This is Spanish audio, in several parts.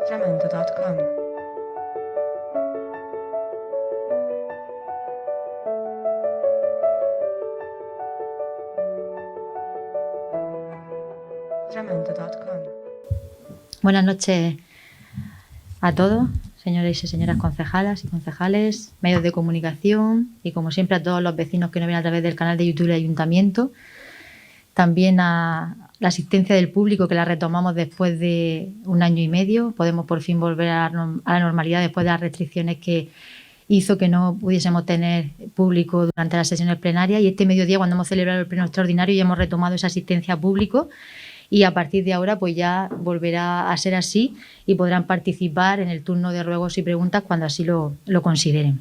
Jamendo.com. Jamendo.com. Buenas noches a todos, señores y señoras concejalas y concejales, medios de comunicación y, como siempre, a todos los vecinos que nos ven a través del canal de YouTube del Ayuntamiento. También a la asistencia del público, que la retomamos después de 1 año y medio. Podemos por fin volver a la normalidad después de las restricciones que hizo que no pudiésemos tener público durante las sesiones plenarias. Y este mediodía, cuando hemos celebrado el pleno extraordinario, ya hemos retomado esa asistencia a público. Y a partir de ahora pues ya volverá a ser así y podrán participar en el turno de ruegos y preguntas cuando así lo consideren.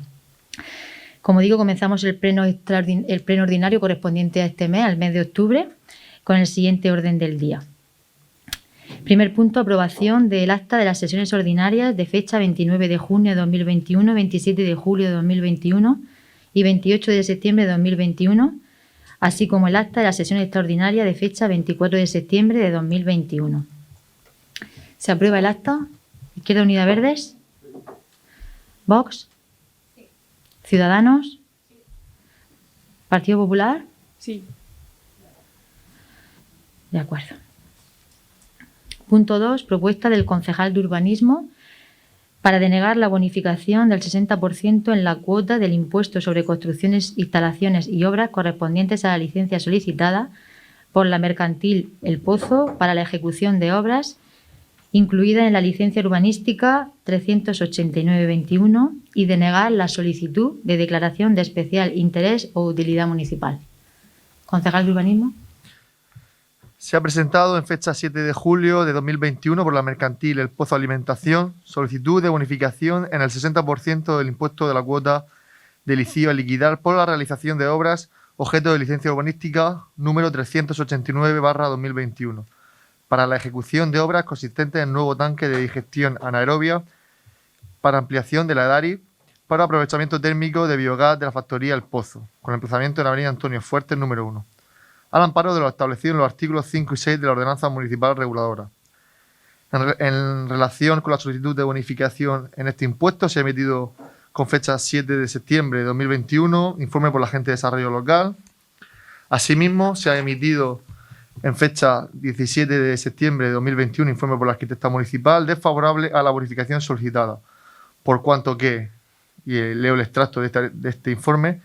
Como digo, comenzamos el pleno ordinario correspondiente a este mes, al mes de octubre, con el siguiente orden del día. Primer punto, aprobación del acta de las sesiones ordinarias de fecha 29 de junio de 2021, 27 de julio de 2021 y 28 de septiembre de 2021, así como el acta de la sesión extraordinaria de fecha 24 de septiembre de 2021. ¿Se aprueba el acta? Izquierda Unida Verdes. ¿Vox? ¿Ciudadanos? ¿Partido Popular? Sí. De acuerdo. Punto 2. Propuesta del concejal de Urbanismo para denegar la bonificación del 60% en la cuota del impuesto sobre construcciones, instalaciones y obras correspondientes a la licencia solicitada por la mercantil El Pozo para la ejecución de obras incluida en la licencia urbanística 389/21 y denegar la solicitud de declaración de especial interés o utilidad municipal. Concejal de Urbanismo. Se ha presentado en fecha 7 de julio de 2021 por la mercantil El Pozo Alimentación solicitud de bonificación en el 60% del impuesto de la cuota del ICIO a liquidar por la realización de obras objeto de licencia urbanística número 389/2021 para la ejecución de obras consistentes en nuevo tanque de digestión anaerobia para ampliación de la EDARI para aprovechamiento térmico de biogás de la factoría El Pozo, con emplazamiento en la avenida Antonio Fuertes número 1. Al amparo de lo establecido en los artículos 5 y 6 de la Ordenanza Municipal Reguladora. En relación con la solicitud de bonificación en este impuesto, se ha emitido con fecha 7 de septiembre de 2021 informe por la Agente de Desarrollo Local. Asimismo, se ha emitido en fecha 17 de septiembre de 2021 informe por la Arquitecta Municipal desfavorable a la bonificación solicitada, por cuanto que, y leo el extracto de este informe,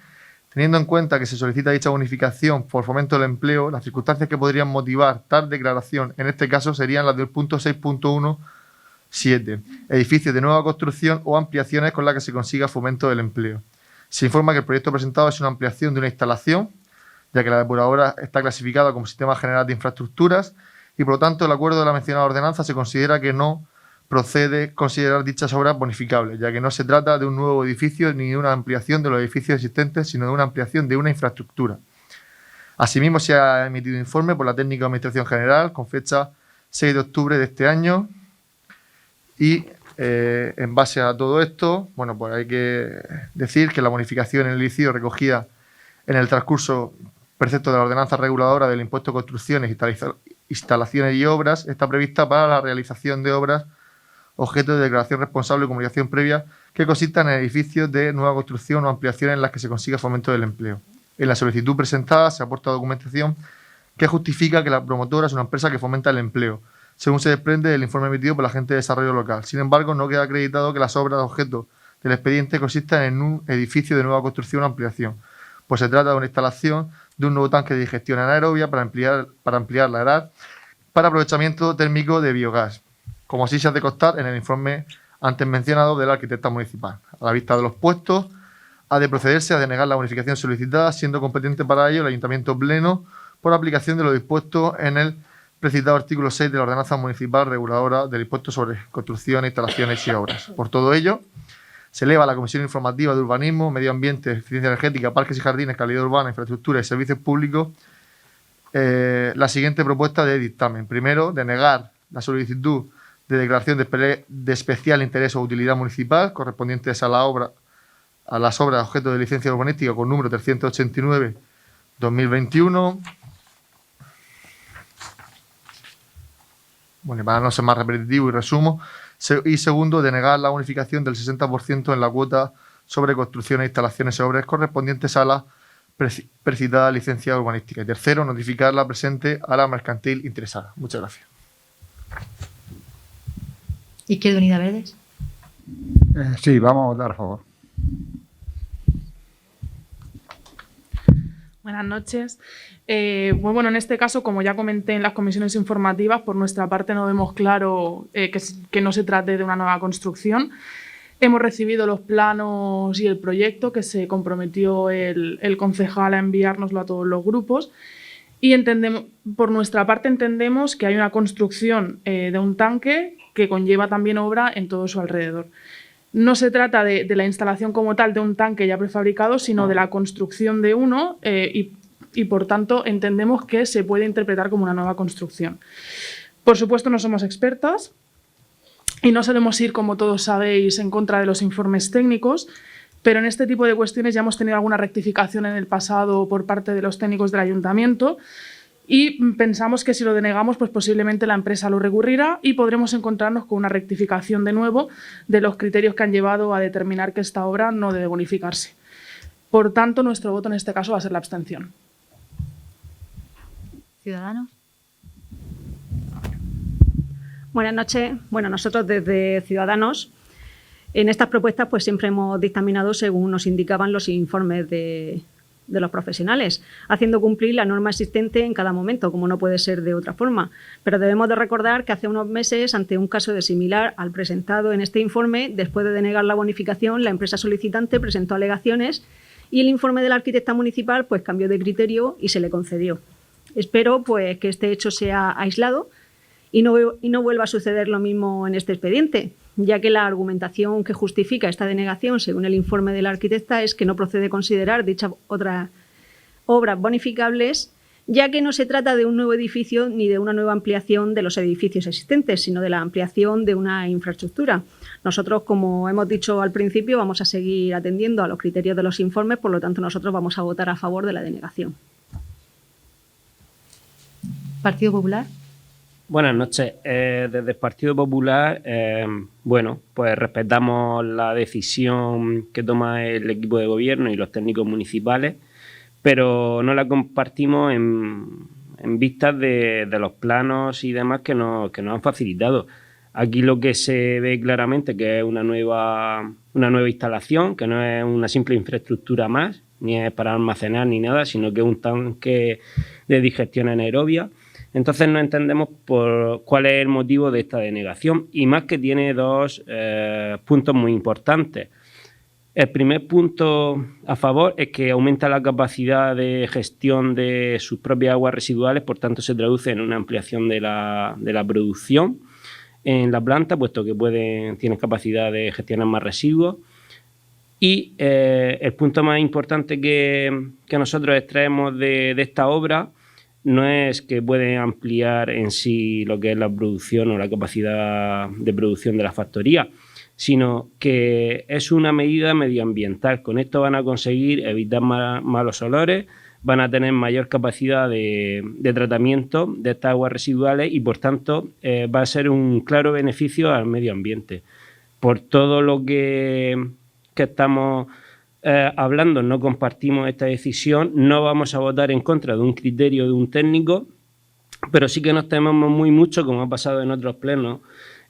teniendo en cuenta que se solicita dicha bonificación por fomento del empleo, las circunstancias que podrían motivar tal declaración en este caso serían las del punto 6.17, edificios de nueva construcción o ampliaciones con las que se consiga fomento del empleo. Se informa que el proyecto presentado es una ampliación de una instalación, ya que la depuradora está clasificada como Sistema General de Infraestructuras y, por lo tanto, el acuerdo de la mencionada ordenanza se considera que no procede considerar dichas obras bonificables, ya que no se trata de un nuevo edificio ni de una ampliación de los edificios existentes, sino de una ampliación de una infraestructura. Asimismo, se ha emitido informe por la Técnica de Administración General con fecha 6 de octubre de este año y, en base a todo esto, bueno, pues hay que decir que la bonificación en el ICIO recogida en el transcurso precepto de la Ordenanza Reguladora del Impuesto de Construcciones, Instalaciones y Obras está prevista para la realización de obras objeto de declaración responsable y comunicación previa que consistan en edificios de nueva construcción o ampliaciones en las que se consiga fomento del empleo. En la solicitud presentada se aporta documentación que justifica que la promotora es una empresa que fomenta el empleo, según se desprende del informe emitido por la Agente de Desarrollo Local. Sin embargo, no queda acreditado que las obras objeto del expediente consistan en un edificio de nueva construcción o ampliación, pues se trata de una instalación de un nuevo tanque de digestión anaerobia para ampliar la edad para aprovechamiento térmico de biogás, como así se ha de constar en el informe antes mencionado de la arquitecta municipal. A la vista de los puestos, ha de procederse a denegar la bonificación solicitada, siendo competente para ello el Ayuntamiento Pleno por aplicación de lo dispuesto en el precitado artículo 6 de la Ordenanza Municipal Reguladora del Impuesto sobre Construcciones, Instalaciones y Obras. Por todo ello, se eleva a la Comisión Informativa de Urbanismo, Medio Ambiente, Eficiencia Energética, Parques y Jardines, Calidad Urbana, Infraestructura y Servicios Públicos la siguiente propuesta de dictamen. Primero, denegar la solicitud de declaración de especial interés o utilidad municipal correspondientes a las obras objeto de licencia urbanística con número 389/2021. Bueno, para no ser más repetitivo y resumo, Y segundo, denegar la bonificación del 60% en la cuota sobre construcciones, instalaciones y obras correspondientes a la precitada licencia urbanística. Y tercero, notificar la presente a la mercantil interesada. Muchas gracias. Izquierda Unida Verdes. Sí, vamos a votar a favor. Buenas noches. Bueno, en este caso, como ya comenté en las comisiones informativas, por nuestra parte no vemos claro que no se trate de una nueva construcción. Hemos recibido los planos y el proyecto que se comprometió el concejal a enviárnoslo a todos los grupos y por nuestra parte entendemos que hay una construcción de un tanque que conlleva también obra en todo su alrededor. No se trata de la instalación como tal de un tanque ya prefabricado, sino de la construcción de uno y por tanto entendemos que se puede interpretar como una nueva construcción. Por supuesto no somos expertas y no solemos ir, como todos sabéis, en contra de los informes técnicos, pero en este tipo de cuestiones ya hemos tenido alguna rectificación en el pasado por parte de los técnicos del ayuntamiento y pensamos que si lo denegamos, pues posiblemente la empresa lo recurrirá y podremos encontrarnos con una rectificación de nuevo de los criterios que han llevado a determinar que esta obra no debe bonificarse. Por tanto, nuestro voto en este caso va a ser la abstención. Ciudadanos. Buenas noches. Bueno, nosotros desde Ciudadanos en estas propuestas pues siempre hemos dictaminado según nos indicaban los informes de los profesionales, haciendo cumplir la norma existente en cada momento, como no puede ser de otra forma. Pero debemos de recordar que hace unos meses, ante un caso de similar al presentado en este informe, después de denegar la bonificación, la empresa solicitante presentó alegaciones y el informe de la arquitecta municipal pues cambió de criterio y se le concedió. Espero pues que este hecho sea aislado y no vuelva a suceder lo mismo en este expediente, ya que la argumentación que justifica esta denegación, según el informe de la arquitecta, es que no procede considerar dichas otras obras bonificables, ya que no se trata de un nuevo edificio ni de una nueva ampliación de los edificios existentes, sino de la ampliación de una infraestructura. Nosotros, como hemos dicho al principio, vamos a seguir atendiendo a los criterios de los informes, por lo tanto, nosotros vamos a votar a favor de la denegación. Partido Popular. Buenas noches. Desde el Partido Popular, bueno, pues respetamos la decisión que toma el equipo de gobierno y los técnicos municipales, pero no la compartimos en vistas de los planos y demás que nos han facilitado. Aquí lo que se ve claramente que es una nueva instalación, que no es una simple infraestructura más, ni es para almacenar ni nada, sino que es un tanque de digestión anaerobia. Entonces no entendemos por cuál es el motivo de esta denegación y más que tiene dos puntos muy importantes. El primer punto a favor es que aumenta la capacidad de gestión de sus propias aguas residuales, por tanto se traduce en una ampliación de la producción en la planta, puesto que tienen capacidad de gestionar más residuos. Y el punto más importante que nosotros extraemos de esta obra no es que puede ampliar en sí lo que es la producción o la capacidad de producción de la factoría, sino que es una medida medioambiental. Con esto van a conseguir evitar malos olores, van a tener mayor capacidad de tratamiento de estas aguas residuales y, por tanto, va a ser un claro beneficio al medio ambiente. Por todo lo que estamos hablando, no compartimos esta decisión, no vamos a votar en contra de un criterio de un técnico, pero sí que nos tememos muy mucho, como ha pasado en otros plenos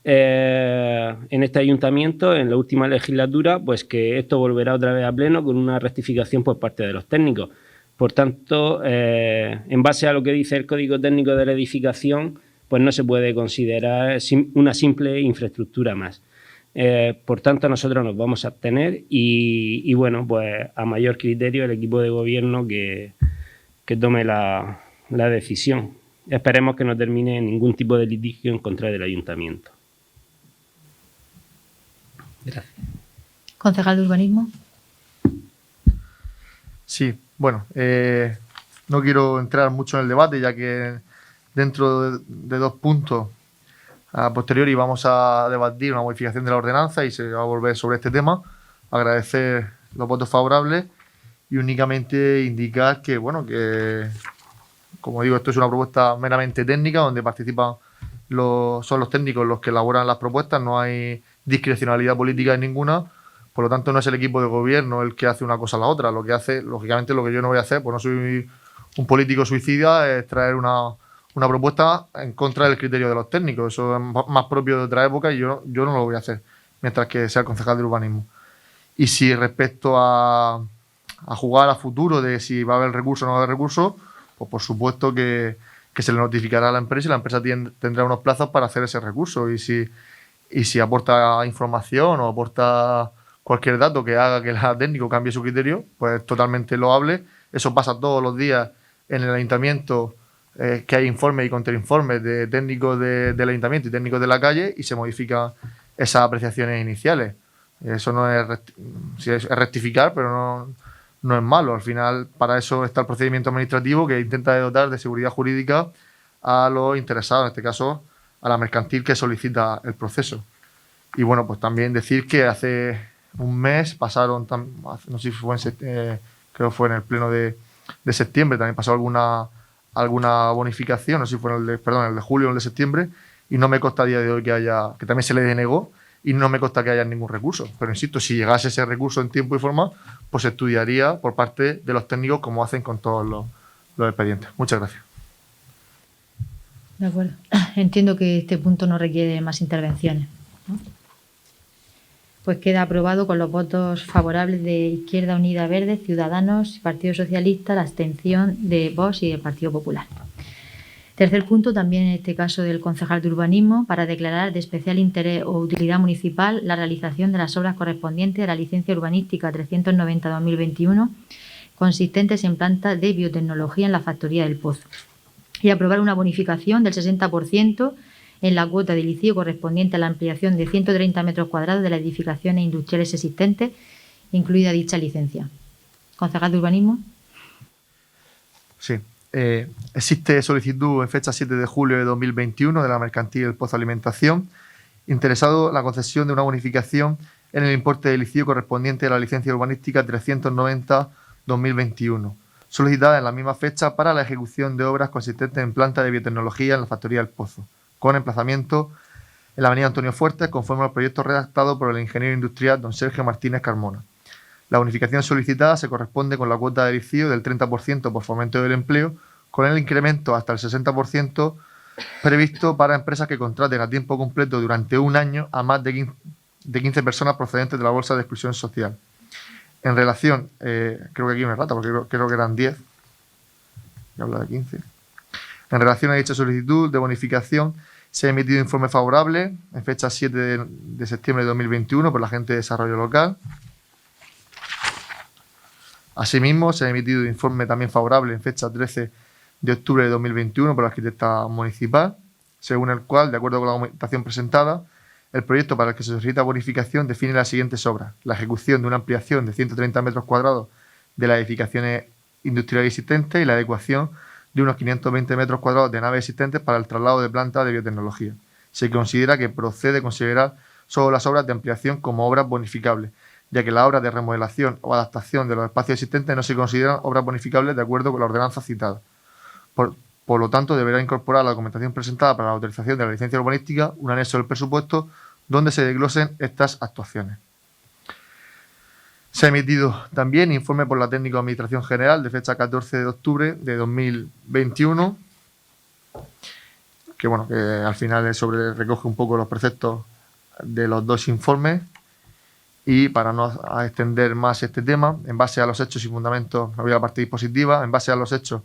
en este ayuntamiento, en la última legislatura, pues que esto volverá otra vez a pleno con una rectificación por parte de los técnicos. Por tanto, en base a lo que dice el Código Técnico de la Edificación, pues no se puede considerar una simple infraestructura más. Por tanto, nosotros nos vamos a abstener y bueno, pues a mayor criterio el equipo de gobierno que tome la decisión. Esperemos que no termine ningún tipo de litigio en contra del ayuntamiento. Gracias. Concejal de Urbanismo. Sí, bueno, no quiero entrar mucho en el debate, ya que dentro de dos puntos a posteriori vamos a debatir una modificación de la ordenanza y se va a volver sobre este tema. Agradecer los votos favorables y únicamente indicar que, bueno, que como digo, esto es una propuesta meramente técnica donde participan son los técnicos los que elaboran las propuestas, no hay discrecionalidad política en ninguna, por lo tanto no es el equipo de gobierno el que hace una cosa a la otra, lo que hace, lógicamente lo que yo no voy a hacer, pues no soy un político suicida, es traer una propuesta en contra del criterio de los técnicos, eso es más propio de otra época y yo no lo voy a hacer, mientras que sea el concejal de urbanismo. Y si respecto a jugar a futuro de si va a haber recurso o no va a haber recurso, pues por supuesto que se le notificará a la empresa y la empresa tendrá unos plazos para hacer ese recurso. Y si aporta información o aporta cualquier dato que haga que el técnico cambie su criterio, pues totalmente loable. Eso pasa todos los días en el ayuntamiento, que hay informes y contrainformes de técnicos del ayuntamiento y técnicos de la calle y se modifican esas apreciaciones iniciales. Eso no es rectificar, pero no es malo. Al final, para eso está el procedimiento administrativo que intenta dotar de seguridad jurídica a los interesados, en este caso a la mercantil que solicita el proceso. Y bueno, pues también decir que hace un mes pasaron, no sé si fue creo que fue en el pleno de septiembre, también pasó alguna bonificación, no sé si fue el de julio o el de septiembre, y no me consta a día de hoy que también se le denegó, y no me consta que haya ningún recurso. Pero insisto, si llegase ese recurso en tiempo y forma, pues se estudiaría por parte de los técnicos como hacen con todos los expedientes. Muchas gracias. De acuerdo. Entiendo que este punto no requiere más intervenciones, ¿no? Pues queda aprobado con los votos favorables de Izquierda Unida Verde, Ciudadanos, Partido Socialista, la abstención de Vox y del Partido Popular. Tercer punto, también en este caso del concejal de urbanismo, para declarar de especial interés o utilidad municipal la realización de las obras correspondientes a la licencia urbanística 390-2021, consistentes en planta de biotecnología en la factoría del Pozo, y aprobar una bonificación del 60% en la cuota de liceo correspondiente a la ampliación de 130 metros cuadrados de las edificaciones industriales existentes, incluida dicha licencia. Concejal de urbanismo. Sí. Existe solicitud en fecha 7 de julio de 2021 de la mercantil El Pozo Alimentación, interesado en la concesión de una bonificación en el importe del liceo correspondiente a la licencia urbanística 390-2021, solicitada en la misma fecha para la ejecución de obras consistentes en planta de biotecnología en la factoría del Pozo, con emplazamiento en la avenida Antonio Fuertes, conforme al proyecto redactado por el ingeniero industrial don Sergio Martínez Carmona. La bonificación solicitada se corresponde con la cuota de liceo del 30% por fomento del empleo, con el incremento hasta el 60% previsto para empresas que contraten a tiempo completo durante un año a más de 15 personas procedentes de la Bolsa de Exclusión Social. En relación, creo que aquí me rata porque creo que eran 10, y habla de 15. En relación a dicha solicitud de bonificación, se ha emitido informe favorable en fecha 7 de septiembre de 2021 por la Agente de Desarrollo Local. Asimismo, se ha emitido informe también favorable en fecha 13 de octubre de 2021 por la arquitecta municipal, según el cual, de acuerdo con la documentación presentada, el proyecto para el que se solicita bonificación define las siguientes obras: la ejecución de una ampliación de 130 metros cuadrados de las edificaciones industriales existentes y la adecuación de unos 520 metros cuadrados de naves existentes para el traslado de planta de biotecnología. Se considera que procede considerar solo las obras de ampliación como obras bonificables, ya que las obras de remodelación o adaptación de los espacios existentes no se consideran obras bonificables de acuerdo con la ordenanza citada. Por lo tanto, deberá incorporar a la documentación presentada para la autorización de la licencia urbanística un anexo del presupuesto donde se desglosen estas actuaciones. Se ha emitido también informe por la Técnico de Administración General de fecha 14 de octubre de 2021, que al final recoge un poco los preceptos de los dos informes. Y para no extender más este tema, en base a los hechos y fundamentos, me voy a la parte dispositiva, en base a los hechos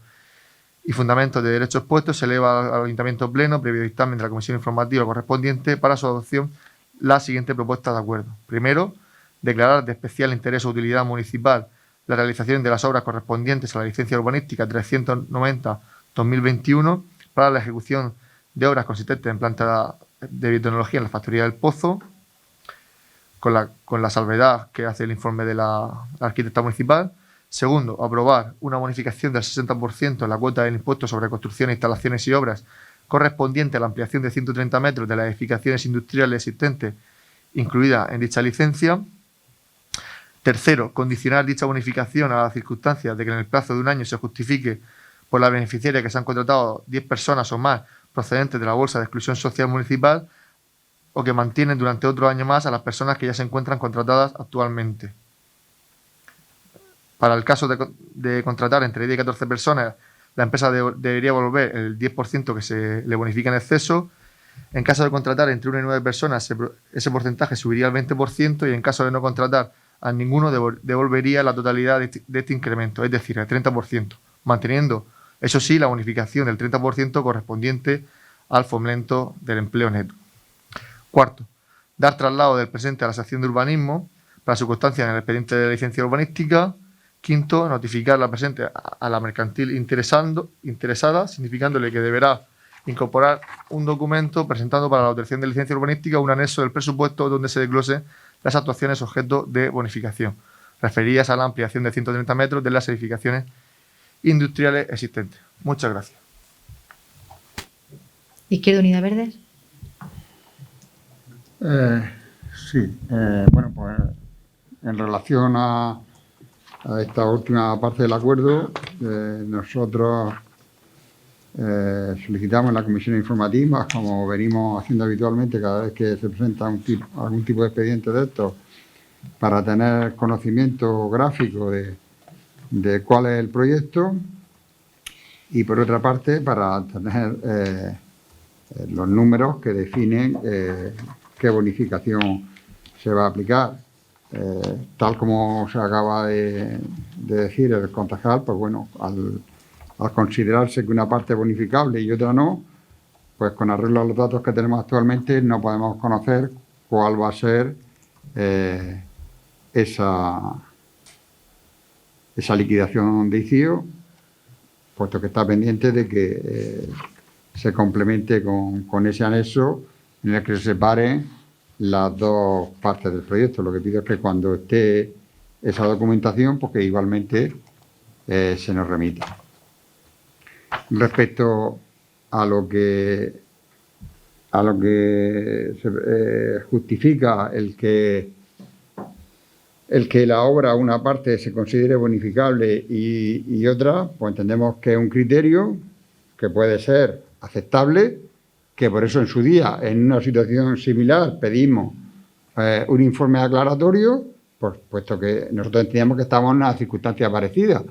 y fundamentos de derechos expuestos, se eleva al Ayuntamiento Pleno, previo dictamen de la Comisión Informativa correspondiente, para su adopción la siguiente propuesta de acuerdo. Primero, declarar de especial interés o utilidad municipal la realización de las obras correspondientes a la licencia urbanística 390-2021 para la ejecución de obras consistentes en planta de biotecnología en la factoría del Pozo, con la salvedad que hace el informe de la arquitecta municipal. Segundo, aprobar una bonificación del 60% en la cuota del impuesto sobre construcciones, instalaciones y obras correspondiente a la ampliación de 130 metros de las edificaciones industriales existentes incluida en dicha licencia. Tercero, condicionar dicha bonificación a las circunstancias de que en el plazo de un año se justifique por la beneficiaria que se han contratado 10 personas o más procedentes de la Bolsa de Exclusión Social Municipal o que mantienen durante otro año más a las personas que ya se encuentran contratadas actualmente. Para el caso de contratar entre 10 y 14 personas, la empresa debería devolver el 10% que se le bonifica en exceso. En caso de contratar entre 1 y 9 personas, ese porcentaje subiría al 20% y en caso de no contratar a ninguno, devolvería la totalidad de este incremento, es decir, el 30%, manteniendo, eso sí, la bonificación del 30% correspondiente al fomento del empleo neto. Cuarto, dar traslado del presente a la sección de urbanismo para su constancia en el expediente de licencia urbanística. Quinto, notificar la presente a la mercantil interesada, significándole que deberá incorporar un documento presentando para la obtención de licencia urbanística un anexo del presupuesto donde se desglose las actuaciones objeto de bonificación, referidas a la ampliación de 130 metros de las edificaciones industriales existentes. Muchas gracias. Izquierda Unida Verdes. Sí, bueno, pues en relación a esta última parte del acuerdo, nosotros solicitamos en la comisión informativa, como venimos haciendo habitualmente cada vez que se presenta algún tipo de expediente de estos, para tener conocimiento gráfico de cuál es el proyecto y, por otra parte, para tener los números que definen qué bonificación se va a aplicar. Tal como se acaba de decir el concejal, pues bueno, al considerarse que una parte es bonificable y otra no, pues con arreglo a los datos que tenemos actualmente no podemos conocer cuál va a ser esa liquidación de ICIO, puesto que está pendiente de que se complemente con ese anexo en el que se separen las dos partes del proyecto. Lo que pido es que cuando esté esa documentación, pues que igualmente se nos remita. Respecto a lo que se justifica el que la obra, una parte, se considere bonificable y otra, pues entendemos que es un criterio que puede ser aceptable, que por eso en su día, en una situación similar, pedimos un informe aclaratorio, puesto que nosotros entendíamos que estábamos en una circunstancia parecida.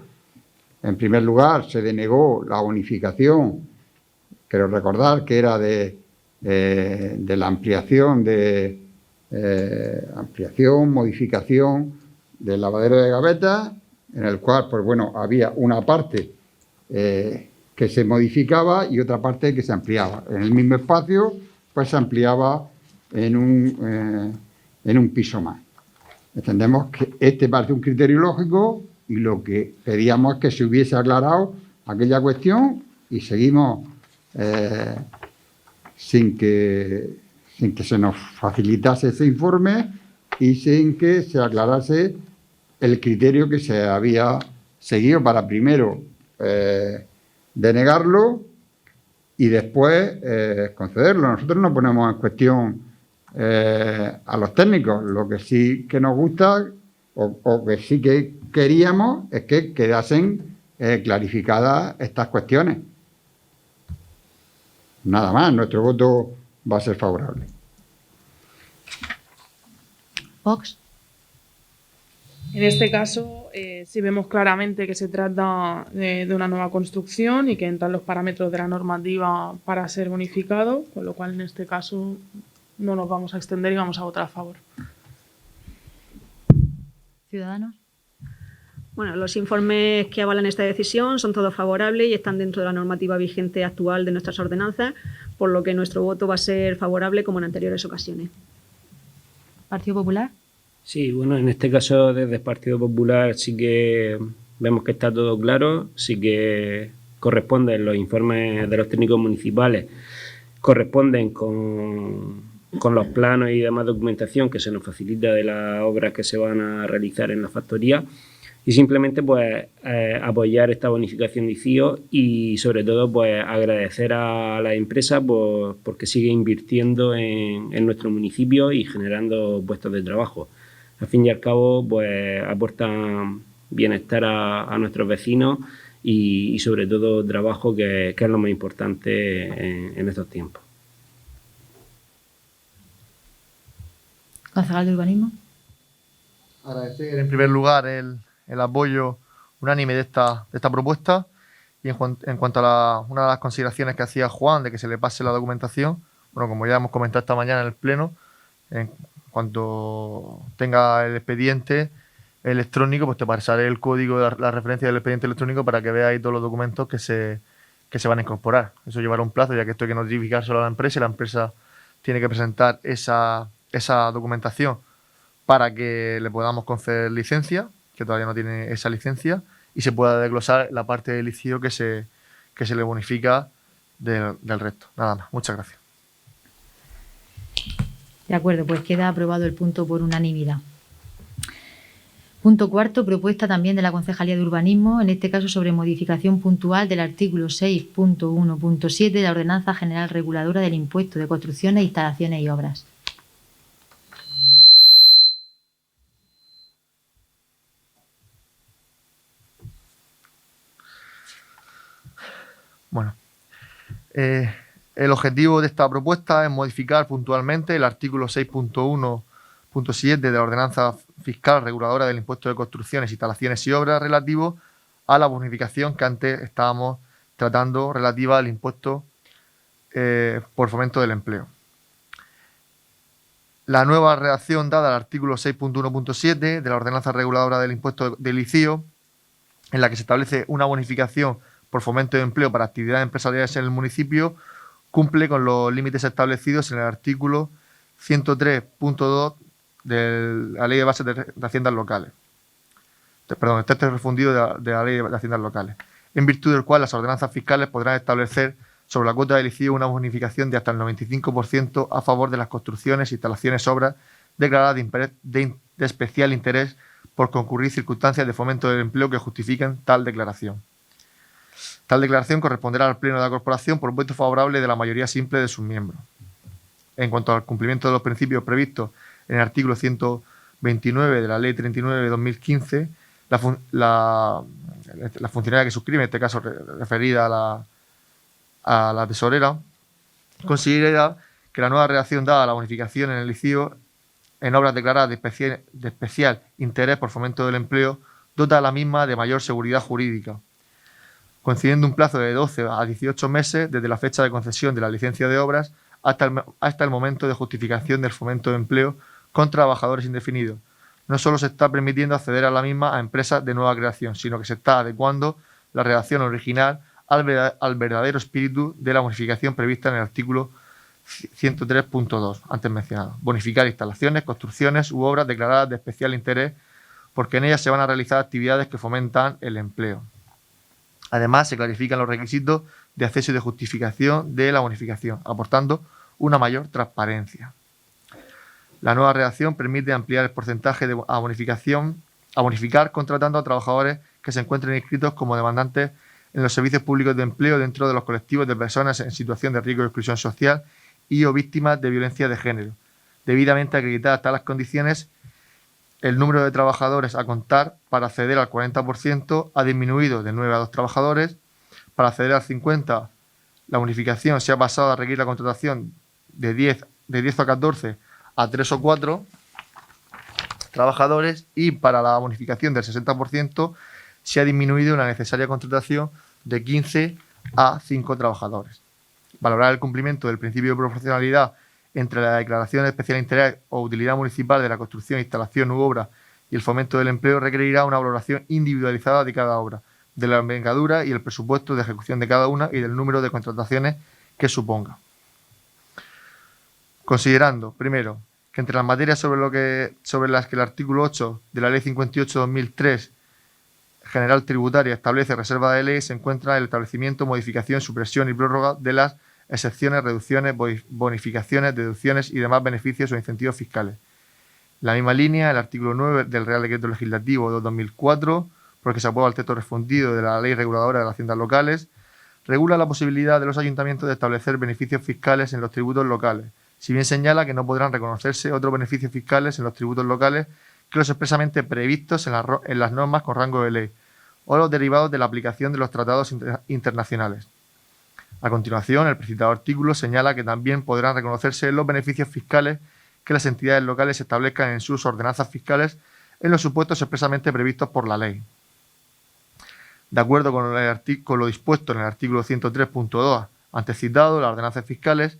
En primer lugar, se denegó la bonificación, quiero recordar que era de la ampliación, modificación del lavadero de gavetas, en el cual, pues bueno, había una parte que se modificaba y otra parte que se ampliaba. En el mismo espacio, pues se ampliaba en un piso más. Entendemos que este parece un criterio lógico y lo que pedíamos es que se hubiese aclarado aquella cuestión y seguimos sin que se nos facilitase ese informe y sin que se aclarase el criterio que se había seguido para primero denegarlo y después concederlo. Nosotros no ponemos en cuestión a los técnicos. Lo que sí que nos gusta o que sí que queríamos es que quedasen clarificadas estas cuestiones. Nada más, nuestro voto va a ser favorable. Vox. En este caso, sí vemos claramente que se trata de una nueva construcción y que entran los parámetros de la normativa para ser bonificado, con lo cual en este caso no nos vamos a extender y vamos a votar a favor. Ciudadanos. Bueno, los informes que avalan esta decisión son todos favorables y están dentro de la normativa vigente actual de nuestras ordenanzas, por lo que nuestro voto va a ser favorable como en anteriores ocasiones. Partido Popular. Sí, bueno, en este caso desde el Partido Popular sí que vemos que está todo claro, sí que corresponden los informes de los técnicos municipales, corresponden con los planos y demás documentación que se nos facilita de las obras que se van a realizar en la factoría y simplemente pues apoyar esta bonificación de ICIO y sobre todo pues agradecer a la empresa porque sigue invirtiendo en nuestro municipio y generando puestos de trabajo. Al fin y al cabo pues aportan bienestar a nuestros vecinos y sobre todo trabajo, que es lo más importante en estos tiempos. Concejal de Urbanismo. Agradecer en primer lugar el apoyo unánime de esta propuesta, y en cuanto a una de las consideraciones que hacía Juan de que se le pase la documentación, bueno, como ya hemos comentado esta mañana en el Pleno, en cuanto tenga el expediente electrónico, pues te pasaré el código de la referencia del expediente electrónico para que veáis todos los documentos que se van a incorporar. Eso llevará un plazo, ya que esto hay que notificárselo a la empresa, y la empresa tiene que presentar esa documentación para que le podamos conceder licencia, que todavía no tiene esa licencia, y se pueda desglosar la parte del liceo que se le bonifica del resto. Nada más. Muchas gracias. De acuerdo, pues queda aprobado el punto por unanimidad. Punto cuarto, propuesta también de la Concejalía de Urbanismo, en este caso sobre modificación puntual del artículo 6.1.7 de la Ordenanza General Reguladora del Impuesto de Construcciones, Instalaciones y Obras. Bueno, el objetivo de esta propuesta es modificar puntualmente el artículo 6.1.7 de la Ordenanza Fiscal Reguladora del Impuesto de Construcciones, Instalaciones y Obras relativo a la bonificación que antes estábamos tratando, relativa al impuesto por fomento del empleo. La nueva redacción dada al artículo 6.1.7 de la Ordenanza Reguladora del Impuesto del ICIO, en la que se establece una bonificación por fomento de empleo para actividades empresariales en el municipio, cumple con los límites establecidos en el artículo 103.2 de la Ley de Bases de Haciendas Locales. Perdón, el texto refundido de la Ley de Haciendas Locales, en virtud del cual las ordenanzas fiscales podrán establecer sobre la cuota del ICIO una bonificación de hasta el 95% a favor de las construcciones, instalaciones, obras declaradas de especial interés por concurrir circunstancias de fomento del empleo que justifiquen tal declaración. Tal declaración corresponderá al Pleno de la Corporación por voto favorable de la mayoría simple de sus miembros. En cuanto al cumplimiento de los principios previstos en el artículo 129 de la Ley 39 de 2015, la funcionaria que suscribe, en este caso referida a la tesorera, considera que la nueva redacción dada a la bonificación en el ICIO en obras declaradas de especial interés por fomento del empleo dota a la misma de mayor seguridad jurídica, concediendo un plazo de 12 a 18 meses desde la fecha de concesión de la licencia de obras hasta el momento de justificación del fomento de empleo con trabajadores indefinidos. No solo se está permitiendo acceder a la misma a empresas de nueva creación, sino que se está adecuando la redacción original al verdadero espíritu de la bonificación prevista en el artículo 103.2, antes mencionado. Bonificar instalaciones, construcciones u obras declaradas de especial interés, porque en ellas se van a realizar actividades que fomentan el empleo. Además, se clarifican los requisitos de acceso y de justificación de la bonificación, aportando una mayor transparencia. La nueva redacción permite ampliar el porcentaje a bonificar contratando a trabajadores que se encuentren inscritos como demandantes en los servicios públicos de empleo dentro de los colectivos de personas en situación de riesgo de exclusión social y o víctimas de violencia de género. Debidamente acreditadas tales condiciones, el número de trabajadores a contar para acceder al 40% ha disminuido de 9 a 2 trabajadores. Para acceder al 50%, la bonificación se ha pasado a requerir la contratación de 10 a 14 a 3 o 4 trabajadores, y para la bonificación del 60% se ha disminuido la necesaria contratación de 15 a 5 trabajadores. Valorar el cumplimiento del principio de proporcionalidad entre la declaración de especial interés o utilidad municipal de la construcción, instalación u obra y el fomento del empleo requerirá una valoración individualizada de cada obra, de la envergadura y el presupuesto de ejecución de cada una y del número de contrataciones que suponga. Considerando, primero, que entre las materias sobre las que el artículo 8 de la Ley 58/2003 General Tributaria establece reserva de ley, se encuentra el establecimiento, modificación, supresión y prórroga de las excepciones, reducciones, bonificaciones, deducciones y demás beneficios o incentivos fiscales. En la misma línea, el artículo 9 del Real Decreto Legislativo 2/2004, porque se aprueba el texto refundido de la Ley Reguladora de las Haciendas Locales, regula la posibilidad de los ayuntamientos de establecer beneficios fiscales en los tributos locales, si bien señala que no podrán reconocerse otros beneficios fiscales en los tributos locales que los expresamente previstos en las normas con rango de ley, o los derivados de la aplicación de los tratados internacionales. A continuación, el precitado artículo señala que también podrán reconocerse los beneficios fiscales que las entidades locales establezcan en sus ordenanzas fiscales en los supuestos expresamente previstos por la ley. De acuerdo con lo dispuesto en el artículo 103.2 antes citado, las ordenanzas fiscales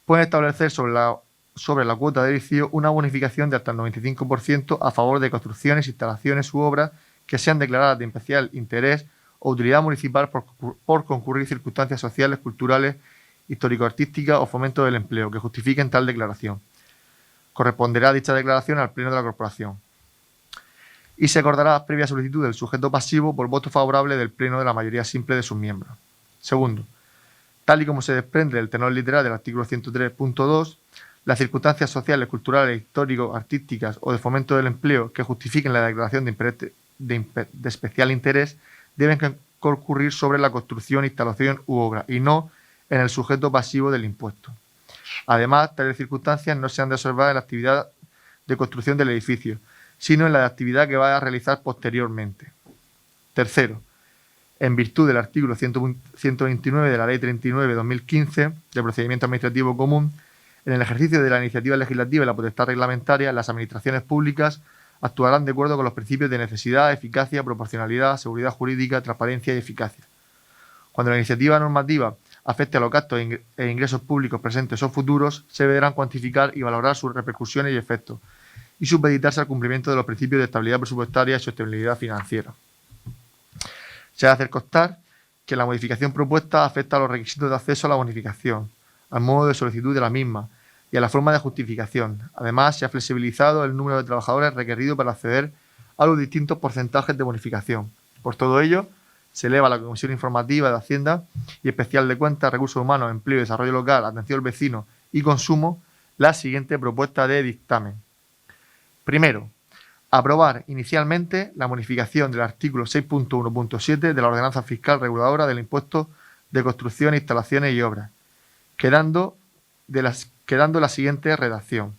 pueden establecer sobre la cuota de edificio una bonificación de hasta el 95% a favor de construcciones, instalaciones u obras que sean declaradas de especial interés o utilidad municipal por concurrir circunstancias sociales, culturales, histórico-artísticas o fomento del empleo que justifiquen tal declaración. Corresponderá dicha declaración al Pleno de la Corporación. Y se acordará previa solicitud del sujeto pasivo por voto favorable del Pleno de la mayoría simple de sus miembros. Segundo, tal y como se desprende del tenor literal del artículo 103.2, las circunstancias sociales, culturales, histórico-artísticas o de fomento del empleo que justifiquen la declaración de especial interés deben concurrir sobre la construcción, instalación u obra y no en el sujeto pasivo del impuesto. Además, tales circunstancias no se han de observar en la actividad de construcción del edificio, sino en la actividad que va a realizar posteriormente. Tercero, en virtud del artículo 129 de la Ley 39/2015 de Procedimiento Administrativo Común, en el ejercicio de la iniciativa legislativa y la potestad reglamentaria, las administraciones públicas actuarán de acuerdo con los principios de necesidad, eficacia, proporcionalidad, seguridad jurídica, transparencia y eficacia. Cuando la iniciativa normativa afecte a los gastos e ingresos públicos presentes o futuros, se deberán cuantificar y valorar sus repercusiones y efectos, y supeditarse al cumplimiento de los principios de estabilidad presupuestaria y sostenibilidad financiera. Se ha de hacer constar que la modificación propuesta afecta a los requisitos de acceso a la bonificación, al modo de solicitud de la misma y a la forma de justificación. Además, se ha flexibilizado el número de trabajadores requerido para acceder a los distintos porcentajes de bonificación. Por todo ello, se eleva a la Comisión Informativa de Hacienda y Especial de Cuentas, Recursos Humanos, Empleo y Desarrollo Local, Atención al Vecino y Consumo la siguiente propuesta de dictamen. Primero, aprobar inicialmente la modificación del artículo 6.1.7 de la Ordenanza Fiscal Reguladora del Impuesto de Construcción, Instalaciones y Obras, quedando la siguiente redacción.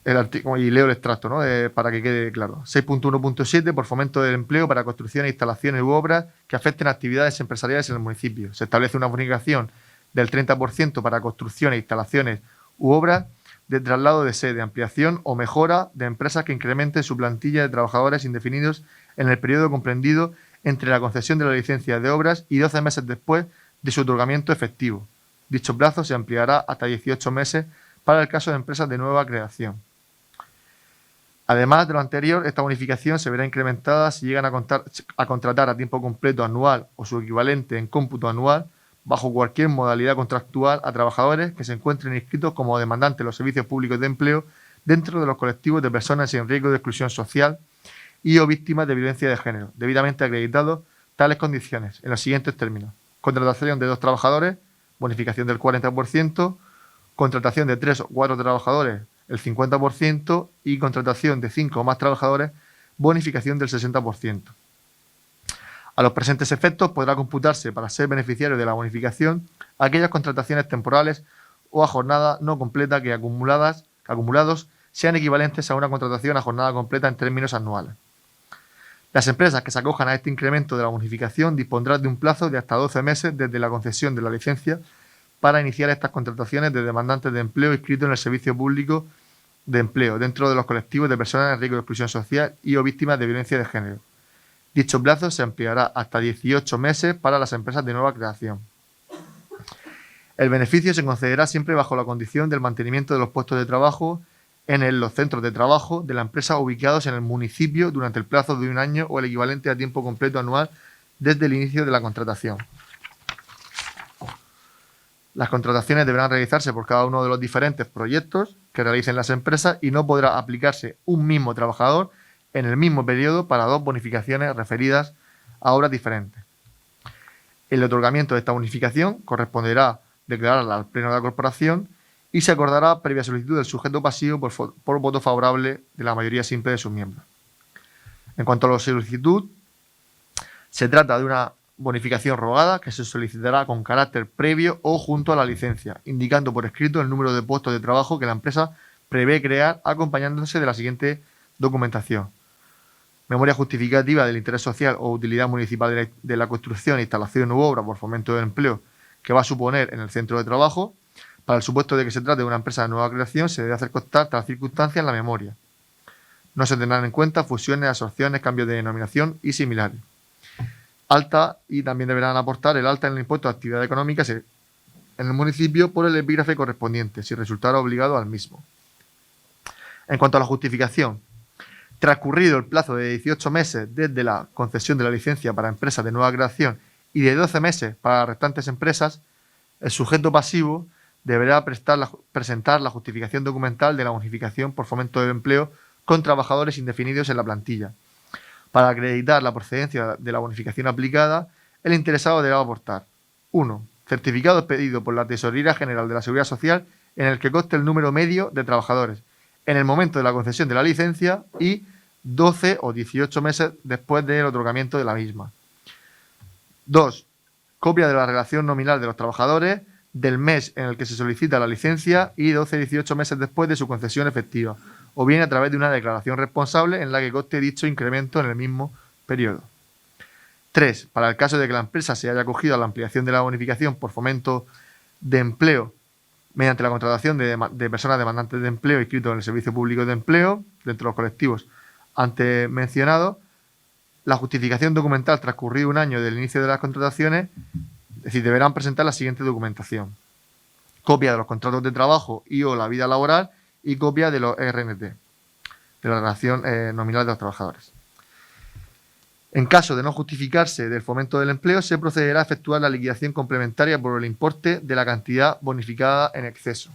Y leo el extracto, ¿no? Para que quede claro. 6.1.7 por fomento del empleo para construcciones, instalaciones u obras que afecten a actividades empresariales en el municipio. Se establece una bonificación del 30% para construcciones, instalaciones u obras de traslado de sede, ampliación o mejora de empresas que incrementen su plantilla de trabajadores indefinidos en el periodo comprendido entre la concesión de la licencia de obras y 12 meses después de su otorgamiento efectivo. Dicho plazo se ampliará hasta 18 meses para el caso de empresas de nueva creación. Además de lo anterior, esta bonificación se verá incrementada si llegan a contratar a tiempo completo anual o su equivalente en cómputo anual, bajo cualquier modalidad contractual, a trabajadores que se encuentren inscritos como demandantes de los servicios públicos de empleo dentro de los colectivos de personas en riesgo de exclusión social y o víctimas de violencia de género, debidamente acreditados tales condiciones, en los siguientes términos: contratación de 2 trabajadores, bonificación del 40%, contratación de 3 o 4 trabajadores, el 50%, y contratación de 5 o más trabajadores, bonificación del 60%. A los presentes efectos podrá computarse para ser beneficiario de la bonificación aquellas contrataciones temporales o a jornada no completa que acumulados sean equivalentes a una contratación a jornada completa en términos anuales. Las empresas que se acojan a este incremento de la bonificación dispondrán de un plazo de hasta 12 meses desde la concesión de la licencia para iniciar estas contrataciones de demandantes de empleo inscritos en el servicio público de empleo dentro de los colectivos de personas en riesgo de exclusión social y o víctimas de violencia de género. Dicho plazo se ampliará hasta 18 meses para las empresas de nueva creación. El beneficio se concederá siempre bajo la condición del mantenimiento de los puestos de trabajo en los centros de trabajo de la empresa ubicados en el municipio durante el plazo de 1 año o el equivalente a tiempo completo anual desde el inicio de la contratación. Las contrataciones deberán realizarse por cada uno de los diferentes proyectos que realicen las empresas y no podrá aplicarse un mismo trabajador en el mismo periodo para 2 bonificaciones referidas a obras diferentes. El otorgamiento de esta bonificación corresponderá declararla al Pleno de la Corporación y se acordará previa solicitud del sujeto pasivo por voto favorable de la mayoría simple de sus miembros. En cuanto a la solicitud, se trata de una bonificación rogada que se solicitará con carácter previo o junto a la licencia, indicando por escrito el número de puestos de trabajo que la empresa prevé crear, acompañándose de la siguiente documentación: memoria justificativa del interés social o utilidad municipal de la construcción, instalación u obra por fomento del empleo que va a suponer en el centro de trabajo. Para el supuesto de que se trate de una empresa de nueva creación, se debe hacer constar tal circunstancia en la memoria. No se tendrán en cuenta fusiones, absorciones, cambios de denominación y similares. Alta, y también deberán aportar el alta en el impuesto de actividad económica en el municipio por el epígrafe correspondiente, si resultara obligado al mismo. En cuanto a la justificación, transcurrido el plazo de 18 meses desde la concesión de la licencia para empresas de nueva creación y de 12 meses para las restantes empresas, el sujeto pasivo deberá presentar la justificación documental de la bonificación por fomento del empleo con trabajadores indefinidos en la plantilla. Para acreditar la procedencia de la bonificación aplicada, el interesado deberá aportar 1. Certificado expedido por la Tesorería General de la Seguridad Social en el que conste el número medio de trabajadores en el momento de la concesión de la licencia y 12 o 18 meses después del otorgamiento de la misma. 2. Copia de la relación nominal de los trabajadores del mes en el que se solicita la licencia y 12 o 18 meses después de su concesión efectiva, o bien a través de una declaración responsable en la que conste dicho incremento en el mismo periodo. 3. Para el caso de que la empresa se haya acogido a la ampliación de la bonificación por fomento de empleo mediante la contratación de personas demandantes de empleo inscritos en el Servicio Público de Empleo, dentro de los colectivos antes mencionados, la justificación documental transcurrido un año del inicio de las contrataciones, es decir, deberán presentar la siguiente documentación: copia de los contratos de trabajo y o la vida laboral y copia de los RNT, de la relación nominal de los trabajadores. En caso de no justificarse del fomento del empleo, se procederá a efectuar la liquidación complementaria por el importe de la cantidad bonificada en exceso.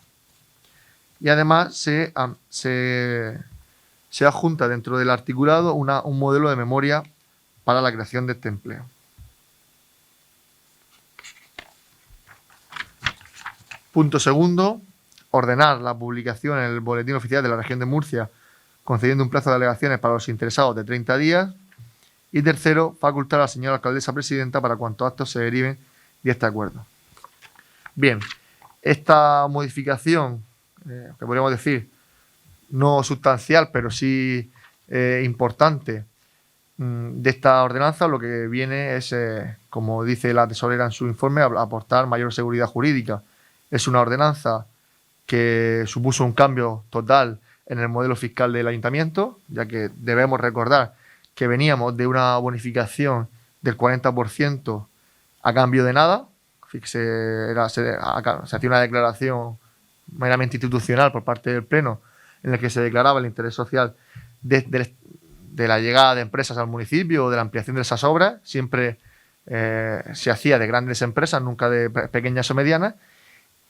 Y además se adjunta dentro del articulado un modelo de memoria para la creación de este empleo. Punto segundo, ordenar la publicación en el Boletín Oficial de la Región de Murcia, concediendo un plazo de alegaciones para los interesados de 30 días. Y tercero, facultar a la señora alcaldesa presidenta para cuantos actos se deriven de este acuerdo. Bien, esta modificación, que podríamos decir no sustancial, pero sí importante, de esta ordenanza, lo que viene es, como dice la tesorera en su informe, aportar mayor seguridad jurídica. Es una ordenanza que supuso un cambio total en el modelo fiscal del ayuntamiento, ya que debemos recordar que veníamos de una bonificación del 40% a cambio de nada. Se hacía una declaración meramente institucional por parte del Pleno en la que se declaraba el interés social de la llegada de empresas al municipio o de la ampliación de esas obras. Siempre se hacía de grandes empresas, nunca de pequeñas o medianas,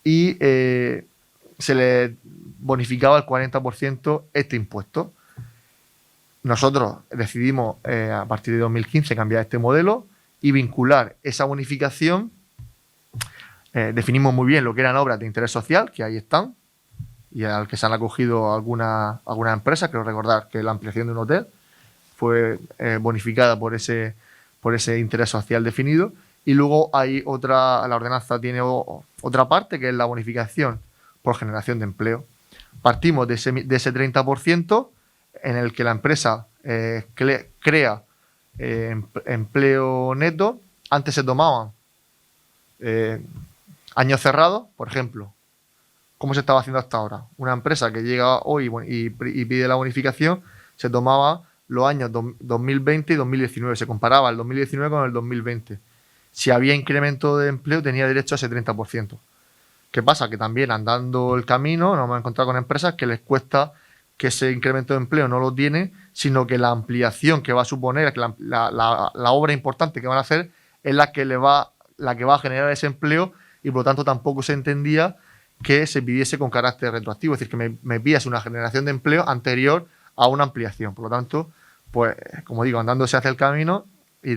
y se le bonificaba el 40% este impuesto. Nosotros decidimos a partir de 2015 cambiar este modelo y vincular esa bonificación. Definimos muy bien lo que eran obras de interés social, que ahí están, y al que se han acogido algunas empresas. Quiero recordar que la ampliación de un hotel fue bonificada por ese interés social definido. Y luego hay la ordenanza tiene otra parte, que es la bonificación por generación de empleo. Partimos de ese 30%, en el que la empresa crea empleo neto. Antes se tomaban años cerrados, por ejemplo. ¿Cómo se estaba haciendo hasta ahora? Una empresa que llega hoy y pide la bonificación, se tomaba los años 2020 y 2019. Se comparaba el 2019 con el 2020. Si había incremento de empleo, tenía derecho a ese 30%. ¿Qué pasa? Que también, andando el camino, nos hemos encontrado con empresas que les cuesta que ese incremento de empleo no lo tienen, sino que la ampliación que va a suponer, que la obra importante que van a hacer, es la que va a generar ese empleo, y por lo tanto tampoco se entendía que se pidiese con carácter retroactivo. Es decir, que me pidas una generación de empleo anterior a una ampliación. Por lo tanto, pues, como digo, andando se hace el camino, y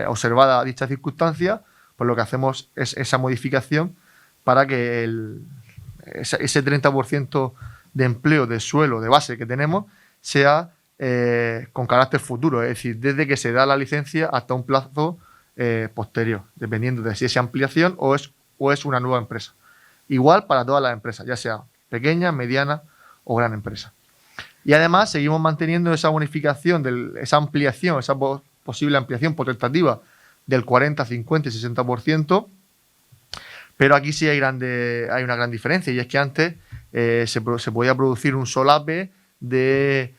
observada dicha circunstancia, pues lo que hacemos es esa modificación para que ese 30% de empleo de suelo de base que tenemos sea con carácter futuro, es decir, desde que se da la licencia hasta un plazo posterior, dependiendo de si es ampliación o es una nueva empresa. Igual para todas las empresas, ya sea pequeña, mediana o gran empresa. Y además seguimos manteniendo esa bonificación, esa ampliación, esa posible ampliación potestativa del 40, 50 y 60%, pero aquí sí hay una gran diferencia, y es que antes se podía producir un solape de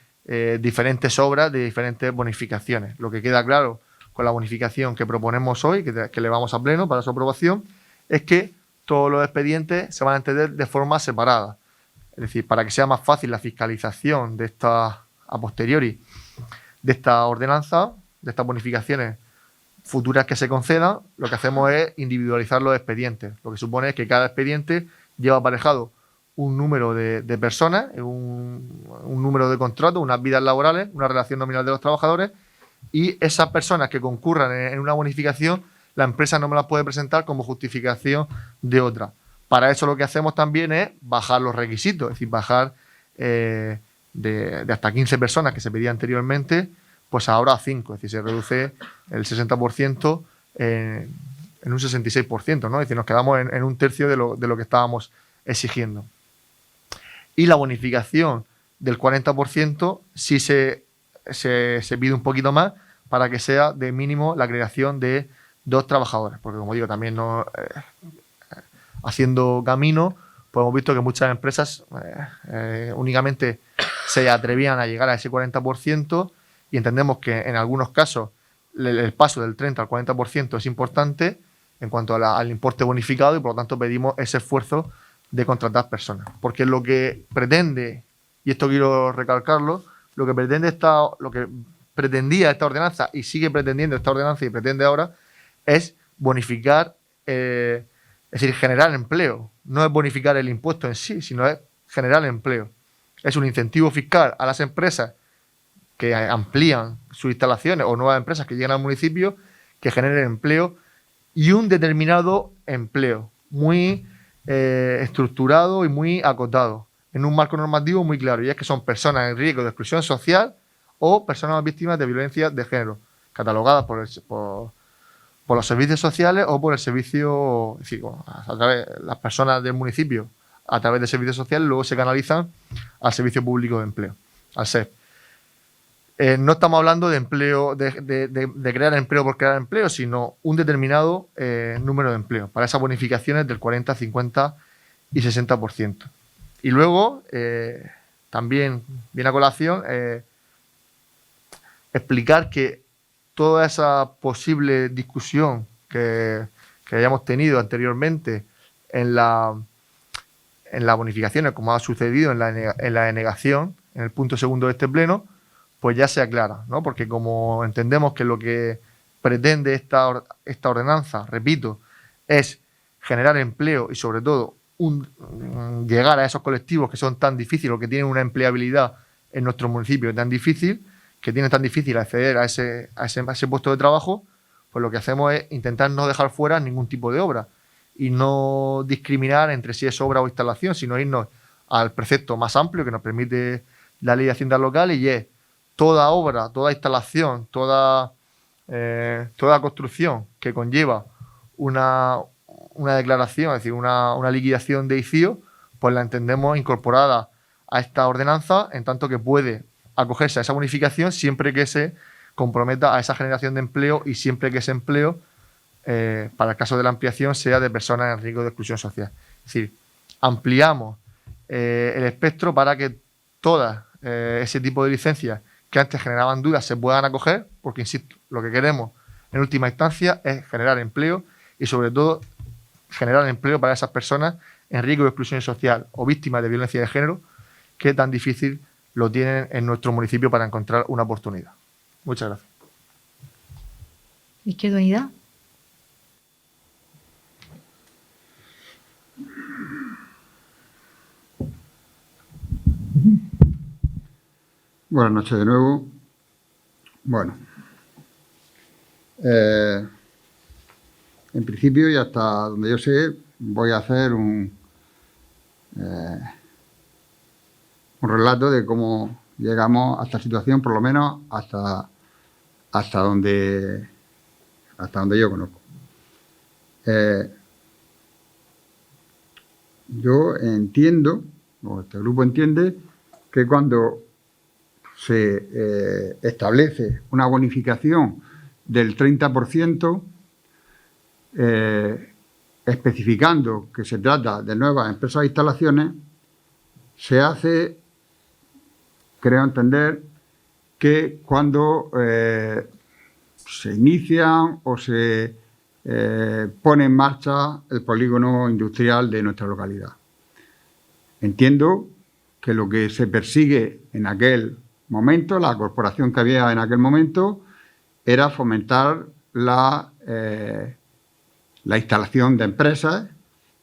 diferentes obras, de diferentes bonificaciones. Lo que queda claro con la bonificación que proponemos hoy, que le vamos a pleno para su aprobación, es que todos los expedientes se van a entender de forma separada. Es decir, para que sea más fácil la fiscalización de esta, a posteriori, de esta ordenanza, de estas bonificaciones futuras que se concedan, lo que hacemos es individualizar los expedientes. Lo que supone es que cada expediente lleva aparejado un número de personas, un número de contratos, unas vidas laborales, una relación nominal de los trabajadores, y esas personas que concurran en una bonificación, la empresa no me las puede presentar como justificación de otra. Para eso lo que hacemos también es bajar los requisitos, es decir, bajar de hasta 15 personas que se pedía anteriormente, pues ahora a 5, es decir, se reduce el 60% en un 66%, ¿no? Es decir, nos quedamos en un tercio de lo que estábamos exigiendo. Y la bonificación del 40% sí se pide un poquito más para que sea de mínimo la creación de 2 trabajadores, porque como digo, también no, haciendo camino, pues hemos visto que muchas empresas únicamente se atrevían a llegar a ese 40%, y entendemos que en algunos casos el paso del 30 al 40% es importante en cuanto al importe bonificado, y por lo tanto pedimos ese esfuerzo de contratar personas. Porque lo que pretende, y esto quiero recalcarlo, lo que pretendía esta ordenanza y sigue pretendiendo esta ordenanza y pretende ahora es bonificar, es decir, generar empleo. No es bonificar el impuesto en sí, sino es generar empleo. Es un incentivo fiscal a las empresas que amplían sus instalaciones o nuevas empresas que llegan al municipio, que generen empleo, y un determinado empleo muy estructurado y muy acotado, en un marco normativo muy claro, y es que son personas en riesgo de exclusión social o personas víctimas de violencia de género, catalogadas por los servicios sociales o por el servicio, es decir, a través las personas del municipio, a través de servicios sociales, luego se canalizan al Servicio Público de Empleo, al SEP. No estamos hablando de empleo, de crear empleo por crear empleo, sino un determinado número de empleos para esas bonificaciones del 40, 50 y 60%. Y luego, también viene a colación explicar que toda esa posible discusión que hayamos tenido anteriormente en las bonificaciones, como ha sucedido en la denegación, en el punto segundo de este pleno, pues ya se aclara, ¿no? Porque como entendemos que lo que pretende esta ordenanza, repito, es generar empleo y sobre todo llegar a esos colectivos que son tan difíciles o que tienen una empleabilidad en nuestro municipio tan difícil, que tienen tan difícil acceder a ese puesto de trabajo, pues lo que hacemos es intentar no dejar fuera ningún tipo de obra y no discriminar entre si es obra o instalación, sino irnos al precepto más amplio que nos permite la Ley de Hacienda Local, y es toda obra, toda instalación, toda construcción que conlleva una declaración, es decir, una liquidación de ICIO, pues la entendemos incorporada a esta ordenanza, en tanto que puede acogerse a esa bonificación siempre que se comprometa a esa generación de empleo y siempre que ese empleo, para el caso de la ampliación, sea de personas en riesgo de exclusión social. Es decir, ampliamos el espectro para que todas ese tipo de licencias que antes generaban dudas se puedan acoger, porque, insisto, lo que queremos en última instancia es generar empleo y, sobre todo, generar empleo para esas personas en riesgo de exclusión social o víctimas de violencia de género, que tan difícil lo tienen en nuestro municipio para encontrar una oportunidad. Muchas gracias. Izquierda Unida. Buenas noches de nuevo. Bueno, en principio y hasta donde yo sé, voy a hacer un relato de cómo llegamos a esta situación, por lo menos hasta donde yo conozco. Yo entiendo, o este grupo entiende, que cuando se establece una bonificación del 30%, especificando que se trata de nuevas empresas e instalaciones, se hace, creo entender, que cuando se inician o se pone en marcha el polígono industrial de nuestra localidad. Entiendo que lo que se persigue en aquel momento, la corporación que había en aquel momento, era fomentar la instalación de empresas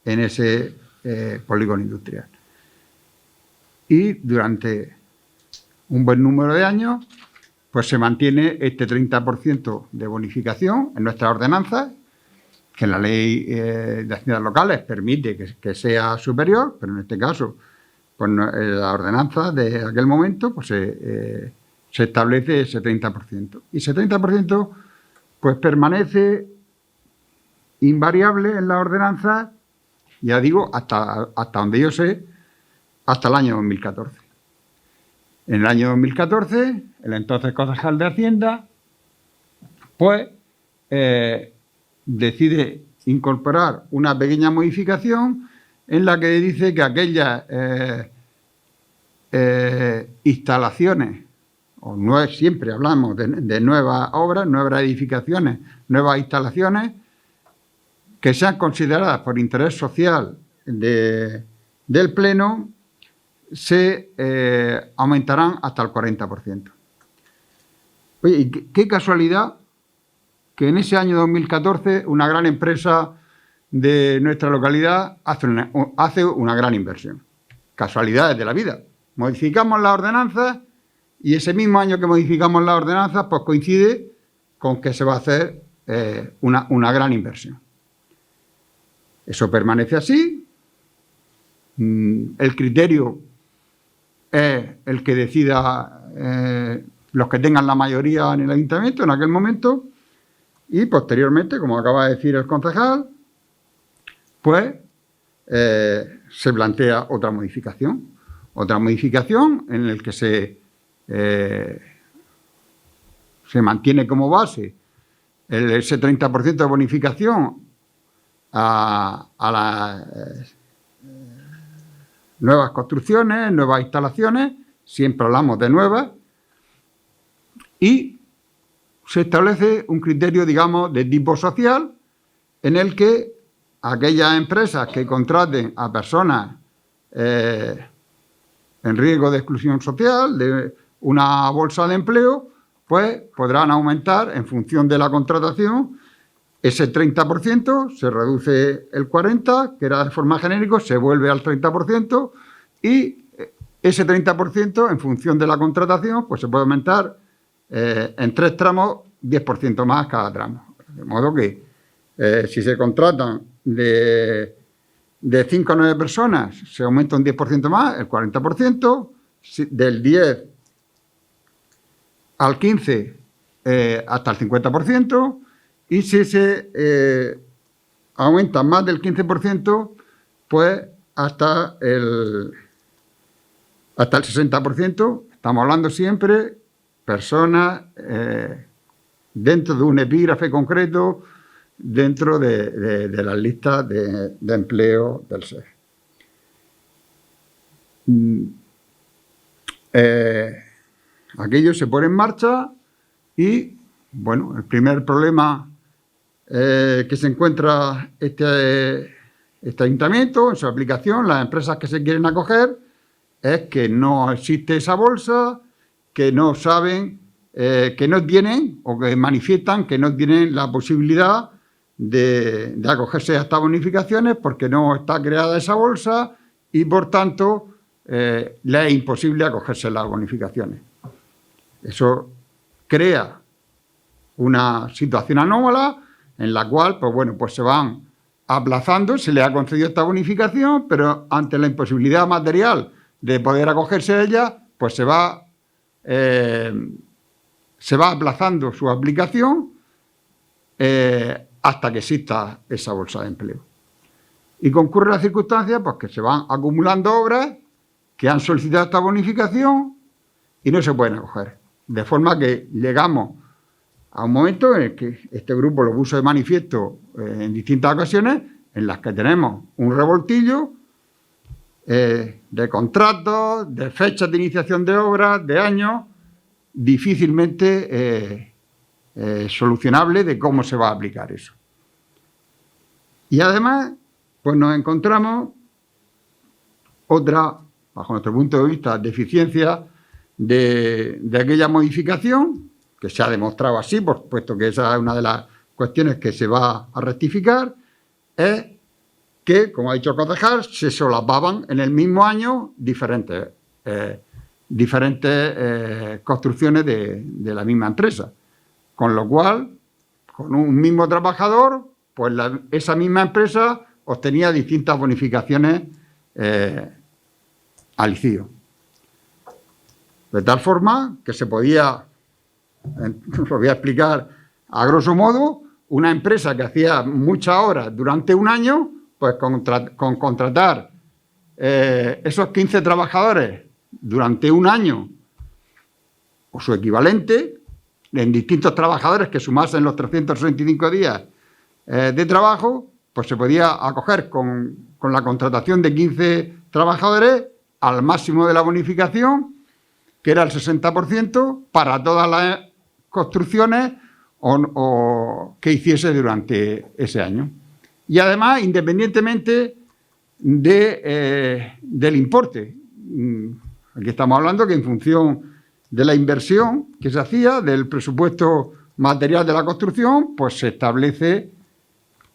en ese polígono industrial. Y durante un buen número de años, pues se mantiene este 30% de bonificación en nuestras ordenanzas, que la ley de haciendas locales permite que sea superior, pero en este caso, pues la ordenanza de aquel momento, pues se establece ese 30%. Y ese 30%, pues permanece invariable en la ordenanza, ya digo, hasta donde yo sé, hasta el año 2014. En el año 2014, el entonces concejal de Hacienda, pues, decide incorporar una pequeña modificación en la que dice que aquellas instalaciones, siempre hablamos de nuevas obras, nuevas edificaciones, nuevas instalaciones, que sean consideradas por interés social del Pleno, se aumentarán hasta el 40%. Oye, y qué casualidad que en ese año 2014 una gran empresa de nuestra localidad hace una gran inversión. Casualidades de la vida. Modificamos las ordenanzas y ese mismo año que modificamos las ordenanzas, pues coincide con que se va a hacer una gran inversión. Eso permanece así. El criterio es el que decida los que tengan la mayoría en el ayuntamiento en aquel momento, y posteriormente, como acaba de decir el concejal, pues se plantea otra modificación en la que se mantiene como base ese 30% de bonificación a las nuevas construcciones, nuevas instalaciones, siempre hablamos de nuevas, y se establece un criterio, digamos, de tipo social, en el que aquellas empresas que contraten a personas en riesgo de exclusión social, de una bolsa de empleo, pues podrán aumentar en función de la contratación ese 30%, se reduce el 40%, que era de forma genérica, se vuelve al 30%, y ese 30% en función de la contratación pues se puede aumentar en 3 tramos 10% más cada tramo. De modo que si se contratan de 5 a 9 personas se aumenta un 10% más, el 40%, del 10 al 15 hasta el 50%, y si se aumenta más del 15%, pues hasta el 60%. Estamos hablando siempre personas dentro de un epígrafe concreto, dentro de las listas de empleo del SER. Aquello se pone en marcha y, bueno, el primer problema que se encuentra este ayuntamiento en su aplicación, las empresas que se quieren acoger, es que no existe esa bolsa, que no saben, que no tienen o que manifiestan que no tienen la posibilidad de acogerse a estas bonificaciones porque no está creada esa bolsa y, por tanto, le es imposible acogerse a las bonificaciones. Eso crea una situación anómala en la cual, pues bueno, pues se van aplazando, se les ha concedido esta bonificación, pero ante la imposibilidad material de poder acogerse a ella, pues se va aplazando su aplicación hasta que exista esa bolsa de empleo. Y concurre la circunstancia pues, que se van acumulando obras que han solicitado esta bonificación y no se pueden acoger. De forma que llegamos a un momento en el que este grupo lo puso de manifiesto en distintas ocasiones, en las que tenemos un revoltillo de contratos, de fechas de iniciación de obras, de años, difícilmente solucionable de cómo se va a aplicar eso. Y además, pues nos encontramos otra, bajo nuestro punto de vista, deficiencia de aquella modificación, que se ha demostrado así, por supuesto que esa es una de las cuestiones que se va a rectificar, es que, como ha dicho el concejal, se solapaban en el mismo año diferentes construcciones de la misma empresa. Con lo cual, con un mismo trabajador, pues esa misma empresa obtenía distintas bonificaciones al ICIO. De tal forma que se podía, lo voy a explicar a grosso modo, una empresa que hacía muchas horas durante un año, pues con contratar esos 15 trabajadores durante un año o su equivalente, en distintos trabajadores que sumasen los 365 días de trabajo, pues se podía acoger con la contratación de 15 trabajadores al máximo de la bonificación, que era el 60%, para todas las construcciones que hiciese durante ese año. Y además, independientemente del importe. Aquí estamos hablando que en función de la inversión que se hacía, del presupuesto material de la construcción, pues se establece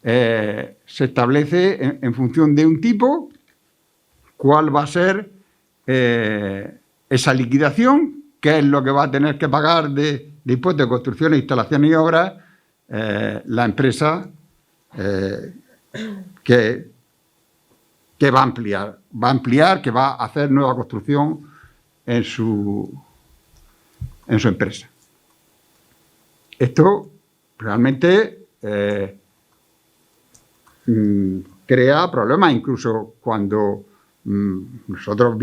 en función de un tipo cuál va a ser esa liquidación, qué es lo que va a tener que pagar de impuestos de construcciones, instalaciones y obras la empresa que va a ampliar, que va a hacer nueva construcción en su empresa. Esto realmente crea problemas, incluso cuando nosotros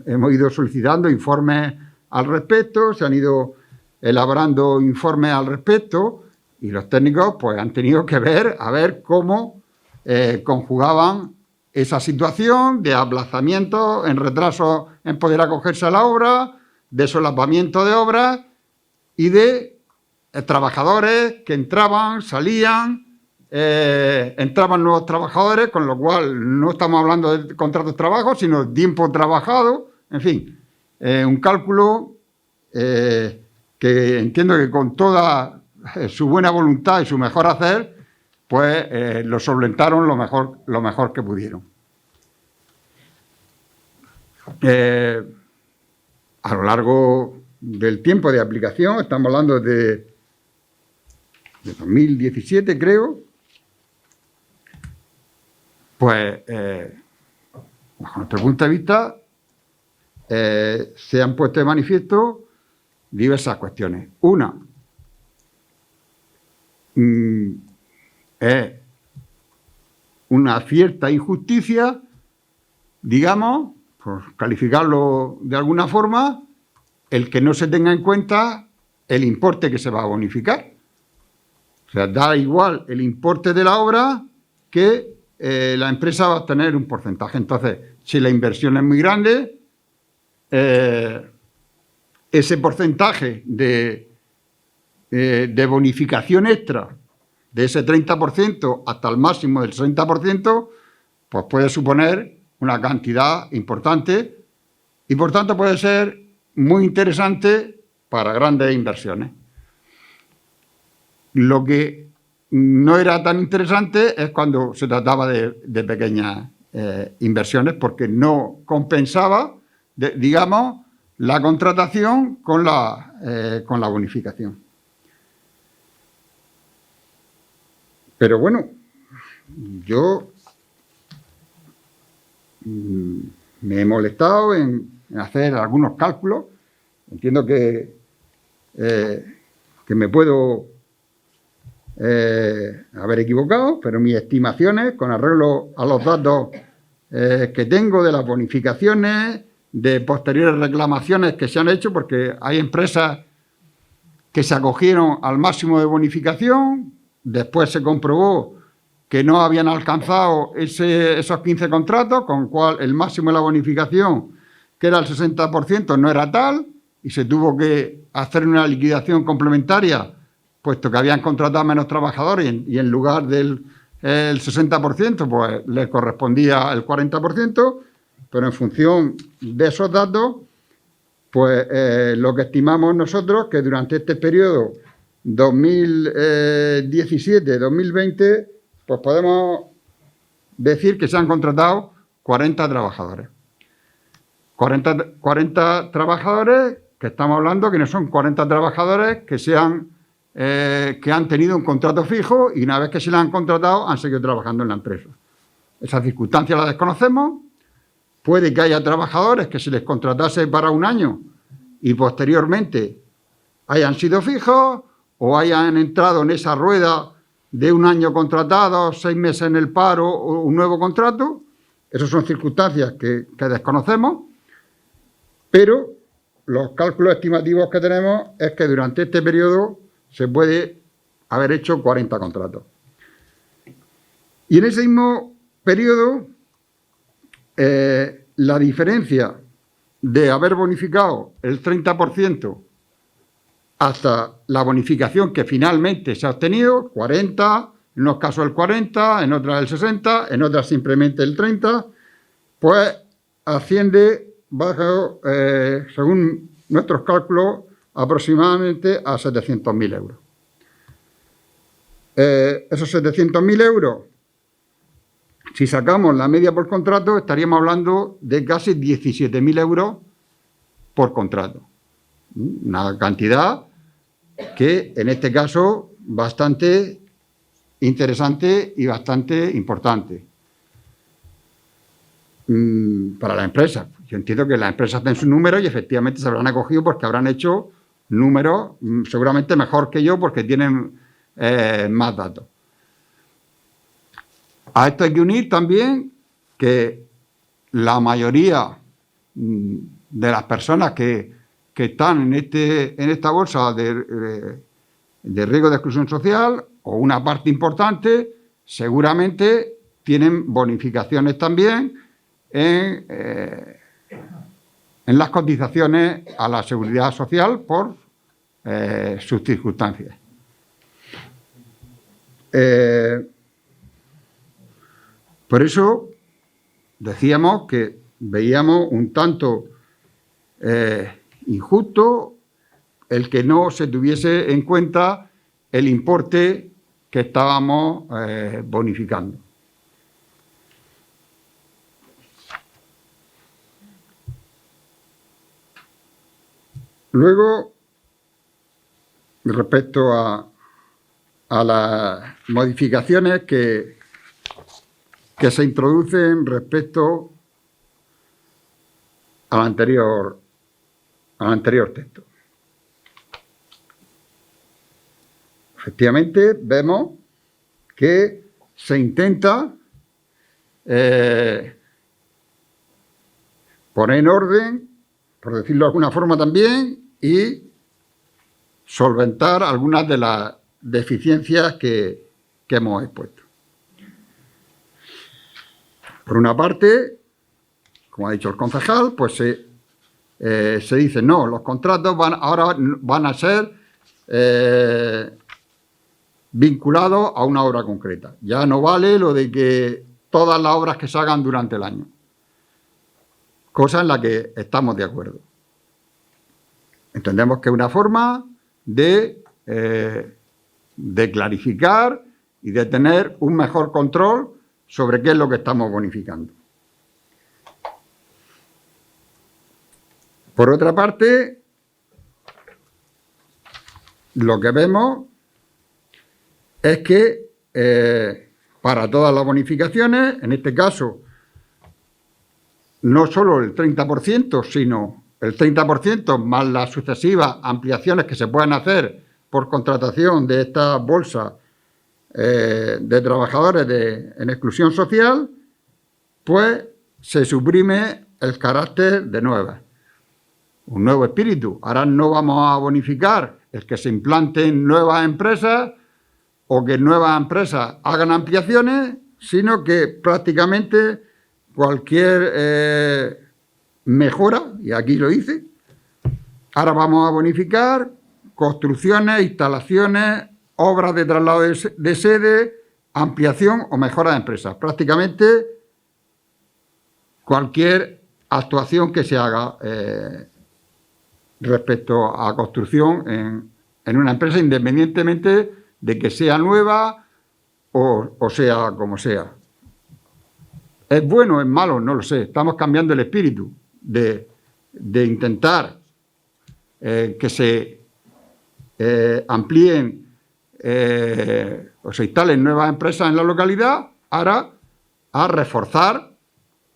hemos ido solicitando informes al respecto, se han ido elaborando informes al respecto y los técnicos pues han tenido que ver cómo conjugaban esa situación de aplazamiento, en retraso en poder acogerse a la obra, de solapamiento de obras y de trabajadores que entraban, salían, entraban nuevos trabajadores, con lo cual no estamos hablando de contratos de trabajo, sino de tiempo trabajado, en fin, un cálculo que entiendo que con toda su buena voluntad y su mejor hacer, pues lo solventaron lo mejor que pudieron. A lo largo del tiempo de aplicación, estamos hablando de 2017, creo, pues, bajo nuestro punto de vista, se han puesto de manifiesto diversas cuestiones. Una, es una cierta injusticia, digamos, por calificarlo de alguna forma, el que no se tenga en cuenta el importe que se va a bonificar. O sea, da igual el importe de la obra que la empresa va a tener un porcentaje. Entonces, si la inversión es muy grande, ese porcentaje de bonificación extra de ese 30% hasta el máximo del 60%, pues puede suponer una cantidad importante y, por tanto, puede ser muy interesante para grandes inversiones. Lo que no era tan interesante es cuando se trataba de pequeñas inversiones, porque no compensaba, digamos, la contratación con la bonificación. Pero bueno, yo me he molestado en hacer algunos cálculos. Entiendo que me puedo haber equivocado, pero mis estimaciones, con arreglo a los datos que tengo de las bonificaciones de posteriores reclamaciones que se han hecho, porque hay empresas que se acogieron al máximo de bonificación, después se comprobó que no habían alcanzado esos 15 contratos, con lo cual el máximo de la bonificación, que era el 60%, no era tal, y se tuvo que hacer una liquidación complementaria, puesto que habían contratado menos trabajadores y en lugar del 60%, pues les correspondía el 40%, pero en función de esos datos, pues lo que estimamos nosotros que durante este periodo 2017-2020, pues podemos decir que se han contratado 40 trabajadores. 40 trabajadores, que estamos hablando que no son 40 trabajadores que han tenido un contrato fijo y una vez que se les han contratado han seguido trabajando en la empresa. Esas circunstancias las desconocemos. Puede que haya trabajadores que se les contratase para un año y posteriormente hayan sido fijos o hayan entrado en esa rueda de un año contratado, 6 meses en el paro o un nuevo contrato. Esas son circunstancias que desconocemos, pero los cálculos estimativos que tenemos es que durante este periodo se puede haber hecho 40 contratos. Y en ese mismo periodo, la diferencia de haber bonificado el 30% hasta la bonificación que finalmente se ha obtenido, 40, en unos casos el 40, en otras el 60, en otras simplemente el 30, pues asciende, según nuestros cálculos, aproximadamente a 700.000 euros. Esos 700.000 euros, si sacamos la media por contrato, estaríamos hablando de casi 17.000 euros por contrato. Una cantidad que, en este caso, bastante interesante y bastante importante para la empresa. Yo entiendo que las empresas hacen sus números y efectivamente se habrán acogido porque habrán hecho números seguramente mejor que yo porque tienen más datos. A esto hay que unir también que la mayoría de las personas que están en esta bolsa de riesgo de exclusión social, o una parte importante, seguramente tienen bonificaciones también en las cotizaciones a la seguridad social por sus circunstancias. Por eso decíamos que veíamos un tanto injusto el que no se tuviese en cuenta el importe que estábamos bonificando. Luego, respecto a las modificaciones que se introducen respecto al anterior texto. Efectivamente, vemos que se intenta poner en orden, por decirlo de alguna forma también, y solventar algunas de las deficiencias que hemos expuesto. Por una parte, como ha dicho el concejal, pues se dice, no, los contratos ahora van a ser vinculados a una obra concreta. Ya no vale lo de que todas las obras que se hagan durante el año. Cosa en la que estamos de acuerdo. Entendemos que es una forma de clarificar y de tener un mejor control sobre qué es lo que estamos bonificando. Por otra parte, lo que vemos es que para todas las bonificaciones, en este caso, no solo el 30%, sino el 30% más las sucesivas ampliaciones que se puedan hacer por contratación de esta bolsa de trabajadores en exclusión social, pues se suprime el carácter de nuevas. Un nuevo espíritu. Ahora no vamos a bonificar el que se implanten nuevas empresas o que nuevas empresas hagan ampliaciones, sino que prácticamente cualquier mejora, y aquí lo hice, ahora vamos a bonificar construcciones, instalaciones, obras de traslado de sede, ampliación o mejora de empresas. Prácticamente cualquier actuación que se haga respecto a construcción en una empresa, independientemente de que sea nueva o sea como sea. ¿Es bueno o es malo? No lo sé. Estamos cambiando el espíritu de intentar que se amplíen o se instalen nuevas empresas en la localidad, ahora a reforzar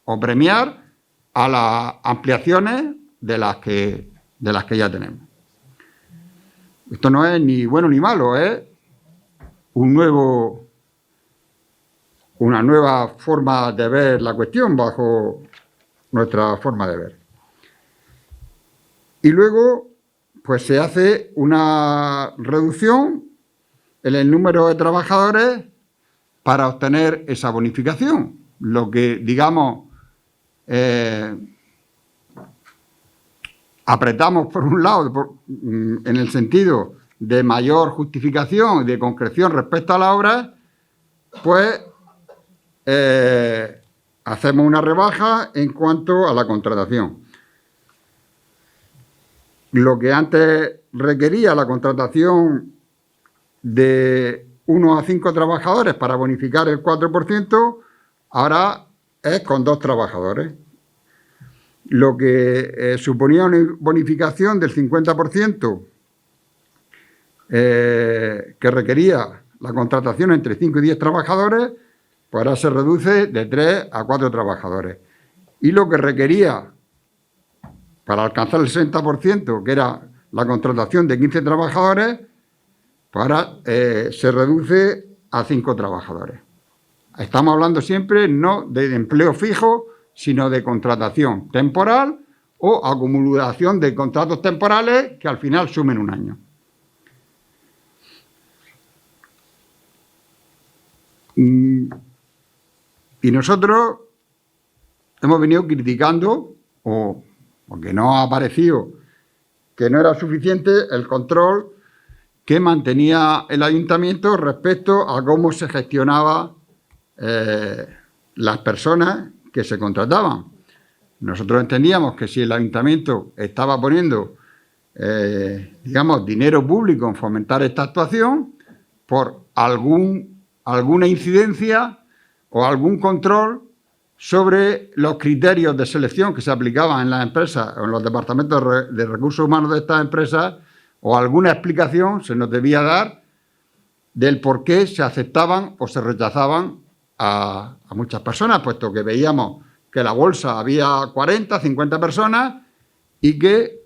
o premiar a las ampliaciones de las que ya tenemos. Esto no es ni bueno ni malo, es una nueva forma de ver la cuestión bajo nuestra forma de ver. Y luego, pues se hace una reducción en el número de trabajadores para obtener esa bonificación. Lo que, digamos, apretamos por un lado en el sentido de mayor justificación y de concreción respecto a la obra, pues hacemos una rebaja en cuanto a la contratación. Lo que antes requería la contratación de 1 a 5 trabajadores para bonificar el 4%, ahora es con 2 trabajadores. Lo que suponía una bonificación del 50% que requería la contratación entre 5 y 10 trabajadores, pues ahora se reduce de 3 a 4 trabajadores. Y lo que requería para alcanzar el 60%, que era la contratación de 15 trabajadores, pues ahora se reduce a 5 trabajadores. Estamos hablando siempre no de empleo fijo, sino de contratación temporal o acumulación de contratos temporales que al final sumen un año. Y nosotros hemos venido criticando, o porque no ha parecido que no era suficiente el control que mantenía el ayuntamiento respecto a cómo se gestionaba las personas que se contrataban. Nosotros entendíamos que si el ayuntamiento estaba poniendo, digamos, dinero público en fomentar esta actuación, por alguna incidencia o algún control sobre los criterios de selección que se aplicaban en las empresas o en los departamentos de recursos humanos de estas empresas, o alguna explicación se nos debía dar del por qué se aceptaban o se rechazaban a muchas personas, puesto que veíamos que en la bolsa había 40, 50 personas y que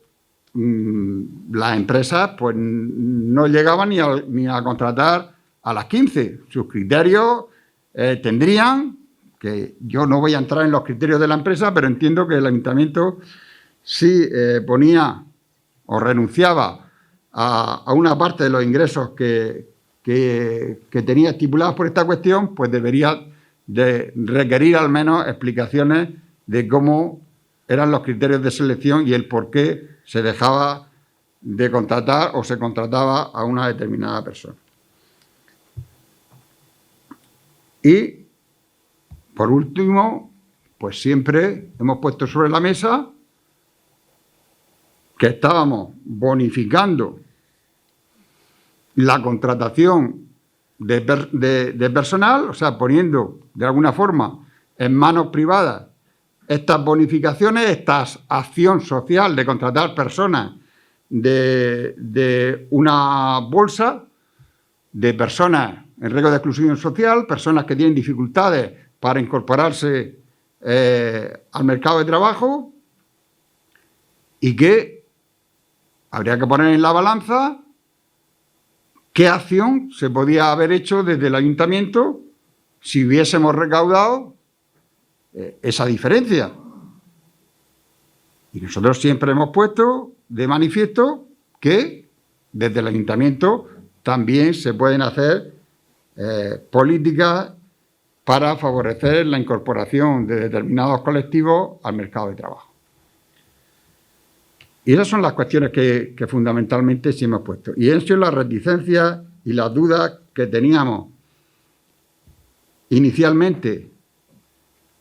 las empresas pues no llegaban ni a contratar a las 15. Sus criterios tendrían, que yo no voy a entrar en los criterios de la empresa, pero entiendo que el ayuntamiento sí ponía o renunciaba a una parte de los ingresos que tenía estipulados por esta cuestión, pues debería de requerir al menos explicaciones de cómo eran los criterios de selección y el por qué se dejaba de contratar o se contrataba a una determinada persona. Y, por último, pues siempre hemos puesto sobre la mesa que estábamos bonificando la contratación de personal, o sea, poniendo de alguna forma en manos privadas estas bonificaciones, esta acción social de contratar personas de una bolsa de personas en riesgo de exclusión social, personas que tienen dificultades para incorporarse al mercado de trabajo y que habría que poner en la balanza qué acción se podía haber hecho desde el ayuntamiento si hubiésemos recaudado esa diferencia. Y nosotros siempre hemos puesto de manifiesto que desde el ayuntamiento también se pueden hacer políticas para favorecer la incorporación de determinados colectivos al mercado de trabajo. Y esas son las cuestiones que fundamentalmente sí hemos puesto. Y han sido las reticencias y las dudas que teníamos inicialmente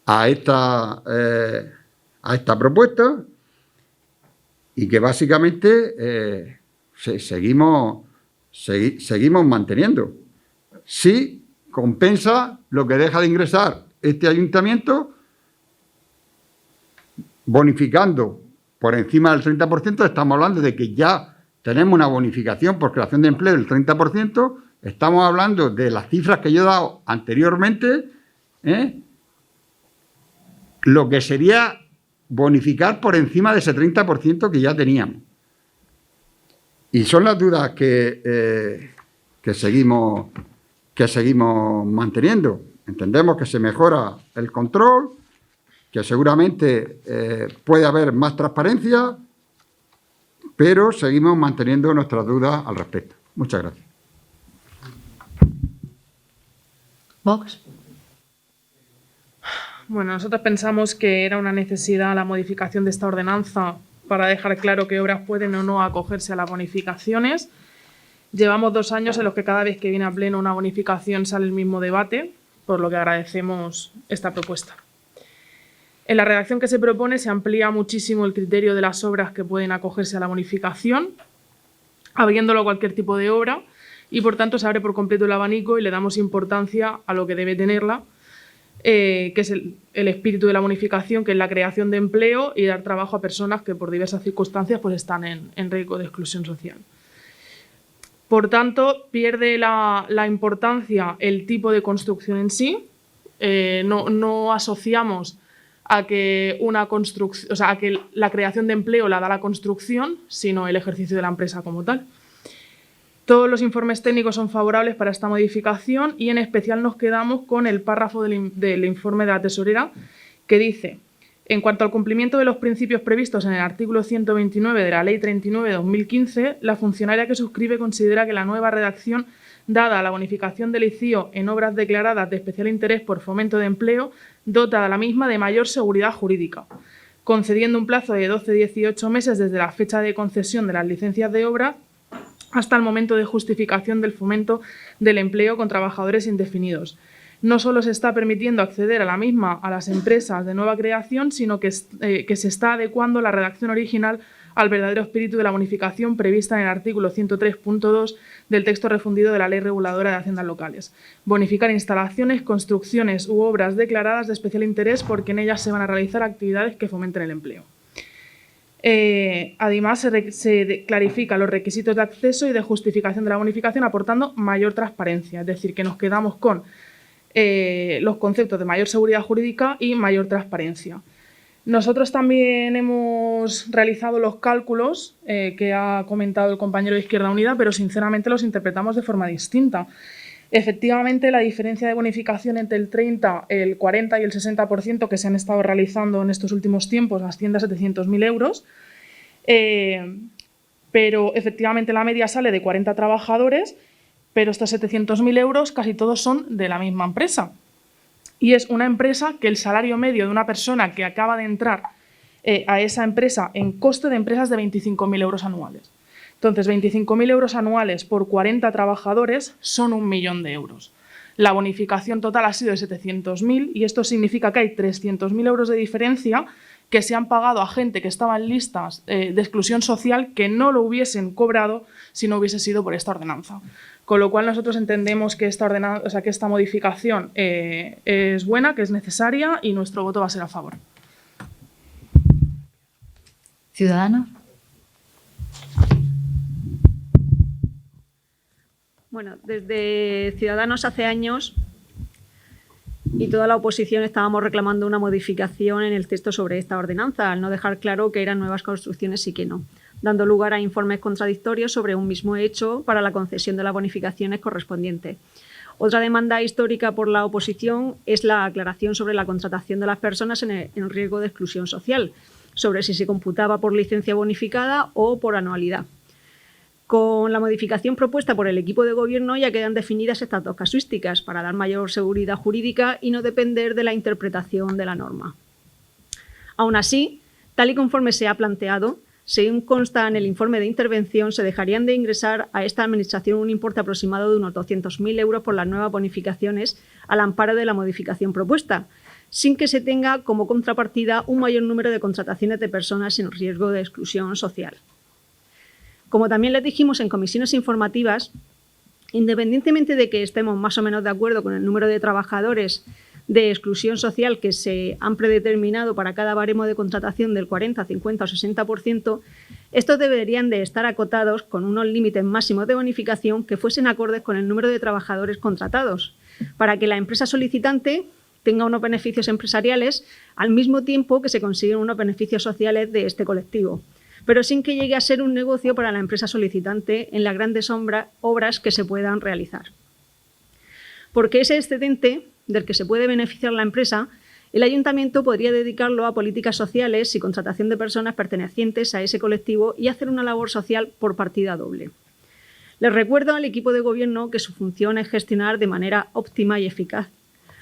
a esta propuesta y que básicamente seguimos manteniendo. Sí compensa lo que deja de ingresar este ayuntamiento, bonificando por encima del 30%, estamos hablando de que ya tenemos una bonificación por creación de empleo del 30%, estamos hablando de las cifras que yo he dado anteriormente, lo que sería bonificar por encima de ese 30% que ya teníamos. Y son las dudas que seguimos manteniendo. Entendemos que se mejora el control, que seguramente puede haber más transparencia, pero seguimos manteniendo nuestras dudas al respecto. Muchas gracias. Vox. Bueno, nosotros pensamos que era una necesidad la modificación de esta ordenanza para dejar claro qué obras pueden o no acogerse a las bonificaciones. Llevamos 2 años en los que cada vez que viene a pleno una bonificación sale el mismo debate, por lo que agradecemos esta propuesta. En la redacción que se propone se amplía muchísimo el criterio de las obras que pueden acogerse a la bonificación, abriéndolo a cualquier tipo de obra, y por tanto se abre por completo el abanico y le damos importancia a lo que debe tenerla, que es el espíritu de la bonificación, que es la creación de empleo y dar trabajo a personas que por diversas circunstancias pues están en riesgo de exclusión social. Por tanto, pierde la importancia el tipo de construcción en sí. No asociamos a que a que la creación de empleo la da la construcción, sino el ejercicio de la empresa como tal. Todos los informes técnicos son favorables para esta modificación y en especial nos quedamos con el párrafo del informe de la tesorera que dice: en cuanto al cumplimiento de los principios previstos en el artículo 129 de la Ley 39/2015, la funcionaria que suscribe considera que la nueva redacción, dada a la bonificación del ICIO en obras declaradas de especial interés por fomento de empleo, dota a la misma de mayor seguridad jurídica, concediendo un plazo de 12-18 meses desde la fecha de concesión de las licencias de obra hasta el momento de justificación del fomento del empleo con trabajadores indefinidos. No solo se está permitiendo acceder a la misma a las empresas de nueva creación, sino que se está adecuando la redacción original al verdadero espíritu de la bonificación prevista en el artículo 103.2 del texto refundido de la Ley Reguladora de Haciendas Locales. Bonificar instalaciones, construcciones u obras declaradas de especial interés porque en ellas se van a realizar actividades que fomenten el empleo. Además, se clarifican los requisitos de acceso y de justificación de la bonificación, aportando mayor transparencia, es decir, que nos quedamos con los conceptos de mayor seguridad jurídica y mayor transparencia. Nosotros también hemos realizado los cálculos que ha comentado el compañero de Izquierda Unida, pero sinceramente los interpretamos de forma distinta. Efectivamente, la diferencia de bonificación entre el 30, el 40 y el 60% que se han estado realizando en estos últimos tiempos asciende a 700.000 euros, pero efectivamente la media sale de 40 trabajadores, pero estos 700.000 euros casi todos son de la misma empresa. Y es una empresa que el salario medio de una persona que acaba de entrar a esa empresa en coste de empresas de 25.000 euros anuales. Entonces, 25.000 euros anuales por 40 trabajadores son 1 millón de euros. La bonificación total ha sido de 700.000 y esto significa que hay 300.000 euros de diferencia que se han pagado a gente que estaba en listas de exclusión social que no lo hubiesen cobrado si no hubiese sido por esta ordenanza. Con lo cual nosotros entendemos que esta modificación es buena, que es necesaria y nuestro voto va a ser a favor. Ciudadanos. Bueno, desde Ciudadanos hace años y toda la oposición estábamos reclamando una modificación en el texto sobre esta ordenanza, al no dejar claro que eran nuevas construcciones y que no, dando lugar a informes contradictorios sobre un mismo hecho para la concesión de las bonificaciones correspondientes. Otra demanda histórica por la oposición es la aclaración sobre la contratación de las personas en riesgo de exclusión social, sobre si se computaba por licencia bonificada o por anualidad. Con la modificación propuesta por el equipo de gobierno ya quedan definidas estas dos casuísticas para dar mayor seguridad jurídica y no depender de la interpretación de la norma. Aún así, tal y conforme se ha planteado, según consta en el informe de intervención, se dejarían de ingresar a esta Administración un importe aproximado de unos 200.000 euros por las nuevas bonificaciones al amparo de la modificación propuesta, sin que se tenga como contrapartida un mayor número de contrataciones de personas en riesgo de exclusión social. Como también les dijimos en comisiones informativas, independientemente de que estemos más o menos de acuerdo con el número de trabajadores de exclusión social que se han predeterminado para cada baremo de contratación del 40, 50 o 60%, estos deberían de estar acotados con unos límites máximos de bonificación que fuesen acordes con el número de trabajadores contratados, para que la empresa solicitante tenga unos beneficios empresariales al mismo tiempo que se consiguen unos beneficios sociales de este colectivo, pero sin que llegue a ser un negocio para la empresa solicitante en las grandes obras que se puedan realizar. Porque ese excedente del que se puede beneficiar la empresa, el ayuntamiento podría dedicarlo a políticas sociales y contratación de personas pertenecientes a ese colectivo y hacer una labor social por partida doble. Les recuerdo al equipo de gobierno que su función es gestionar de manera óptima y eficaz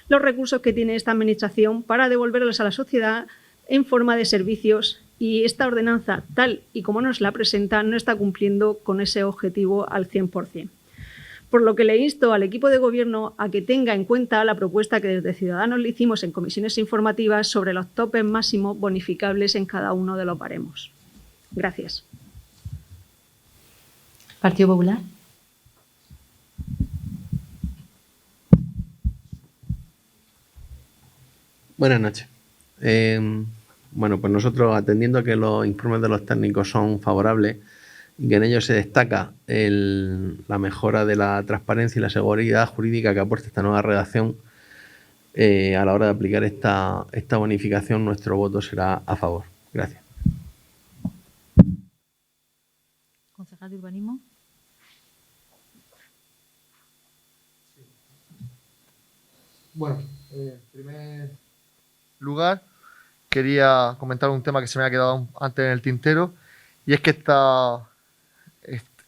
los recursos que tiene esta administración para devolverlos a la sociedad en forma de servicios, y esta ordenanza, tal y como nos la presenta, no está cumpliendo con ese objetivo al 100%. Por lo que le insto al equipo de gobierno a que tenga en cuenta la propuesta que desde Ciudadanos le hicimos en comisiones informativas sobre los topes máximos bonificables en cada uno de los baremos. Gracias. Partido Popular. Buenas noches. Bueno, pues nosotros, atendiendo a que los informes de los técnicos son favorables y que en ellos se destaca la mejora de la transparencia y la seguridad jurídica que aporta esta nueva redacción, a la hora de aplicar esta bonificación, nuestro voto será a favor. Gracias. Concejal de Urbanismo. Bueno, en primer lugar, quería comentar un tema que se me ha quedado antes en el tintero, y es que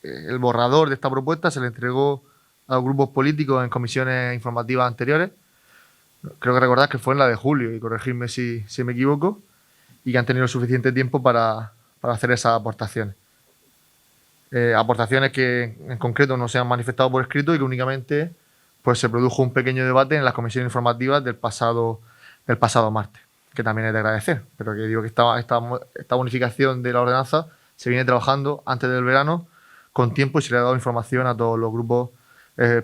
el borrador de esta propuesta se le entregó a los grupos políticos en comisiones informativas anteriores. Creo que recordad que fue en la de julio, y corregidme si me equivoco, y que han tenido suficiente tiempo para hacer esas aportaciones. Aportaciones que en concreto no se han manifestado por escrito y que únicamente pues, se produjo un pequeño debate en las comisiones informativas del pasado martes, que también es de agradecer, pero que digo que esta bonificación de la ordenanza se viene trabajando antes del verano con tiempo y se le ha dado información a todos los grupos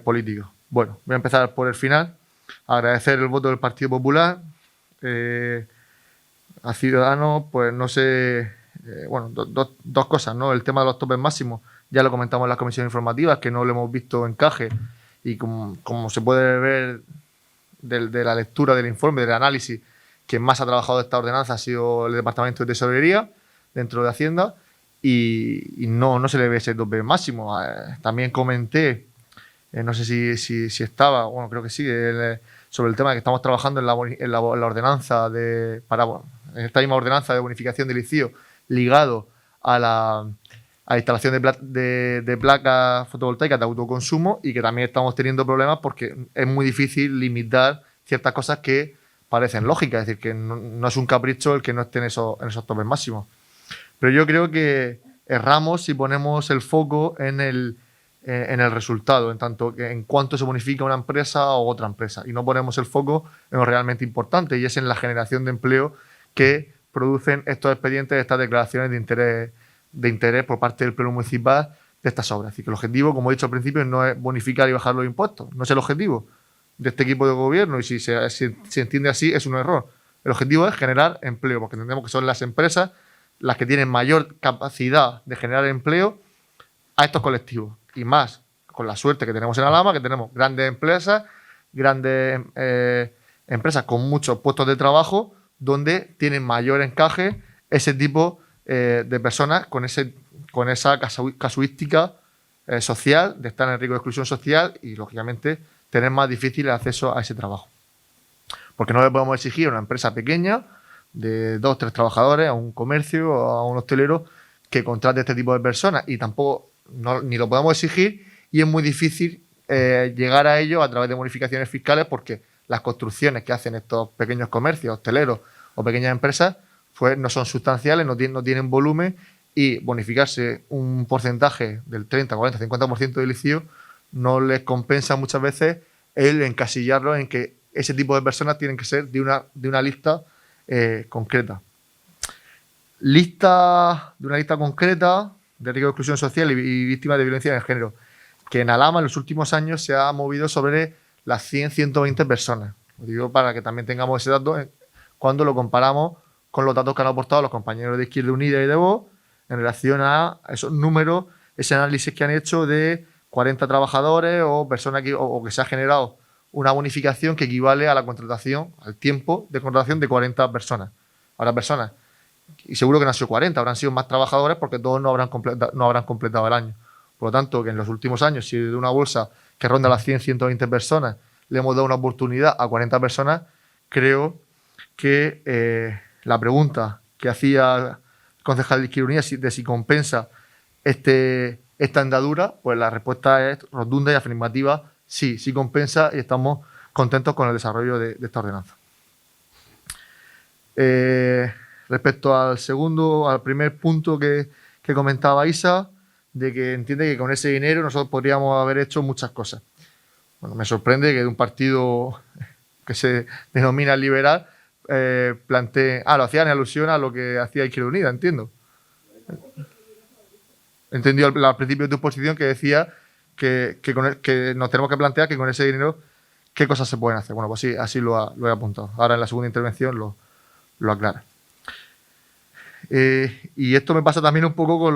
políticos. Bueno, voy a empezar por el final. Agradecer el voto del Partido Popular. A Ciudadanos, pues no sé, bueno, dos cosas, ¿no? El tema de los topes máximos, ya lo comentamos en las comisiones informativas, que no lo hemos visto encaje, y como se puede ver de la lectura del informe, del análisis, quien más ha trabajado esta ordenanza ha sido el Departamento de Tesorería dentro de Hacienda, y no se le ve ese tope máximo. También comenté, no sé si estaba, bueno, creo que sí, sobre el tema de que estamos trabajando en la ordenanza en esta misma ordenanza de bonificación del ICIO ligado a la instalación de placas fotovoltaicas de autoconsumo, y que también estamos teniendo problemas porque es muy difícil limitar ciertas cosas que parecen lógicas, es decir, que no es un capricho el que no esté en esos topes máximos. Pero yo creo que erramos si ponemos el foco en el resultado, en tanto que en cuánto se bonifica una empresa o otra empresa, y no ponemos el foco en lo realmente importante, y es en la generación de empleo que producen estos expedientes, estas declaraciones de interés por parte del Pleno Municipal de estas obras. Es decir, que el objetivo, como he dicho al principio, no es bonificar y bajar los impuestos, no es el objetivo de este equipo de gobierno, y si se entiende así es un error. El objetivo es generar empleo, porque entendemos que son las empresas las que tienen mayor capacidad de generar empleo a estos colectivos, y más con la suerte que tenemos en Alhama, que tenemos grandes empresas con muchos puestos de trabajo, donde tienen mayor encaje ese tipo de personas con esa casuística social de estar en riesgo de exclusión social, y lógicamente tener más difícil el acceso a ese trabajo. Porque no le podemos exigir a una empresa pequeña de 2 o 3 trabajadores a un comercio o a un hostelero que contrate este tipo de personas, y tampoco ni lo podemos exigir, y es muy difícil llegar a ello a través de bonificaciones fiscales, porque las construcciones que hacen estos pequeños comercios, hosteleros o pequeñas empresas, pues no son sustanciales, no tienen volumen, y bonificarse un porcentaje del 30, 40, 50% del ICIO no les compensa muchas veces el encasillarlo en que ese tipo de personas tienen que ser de una lista concreta. De una lista concreta de riesgo de exclusión social y víctimas de violencia de género, que en Alhama en los últimos años se ha movido sobre las 100, 120 personas. Lo digo para que también tengamos ese dato cuando lo comparamos con los datos que han aportado los compañeros de Izquierda Unida y de Vox en relación a esos números, ese análisis que han hecho de 40 trabajadores o personas o que se ha generado una bonificación que equivale a la contratación, al tiempo de contratación de 40 personas. Ahora personas, y seguro que no han sido 40, habrán sido más trabajadores porque todos no habrán completado el año. Por lo tanto, que en los últimos años, si de una bolsa que ronda las 100, 120 personas, le hemos dado una oportunidad a 40 personas, creo que la pregunta que hacía el concejal de Izquierda Unida de si compensa esta andadura, pues la respuesta es rotunda y afirmativa: sí compensa, y estamos contentos con el desarrollo de esta ordenanza. Respecto al primer punto que comentaba Isa, de que entiende que con ese dinero nosotros podríamos haber hecho muchas cosas. Bueno, me sorprende que de un partido que se denomina liberal plantee... lo hacía en alusión a lo que hacía Izquierda Unida, entiendo. Entendió al principio de tu exposición que decía que nos tenemos que plantear que con ese dinero qué cosas se pueden hacer. Bueno, pues sí, así lo he apuntado. Ahora en la segunda intervención lo aclara. Y esto me pasa también un poco con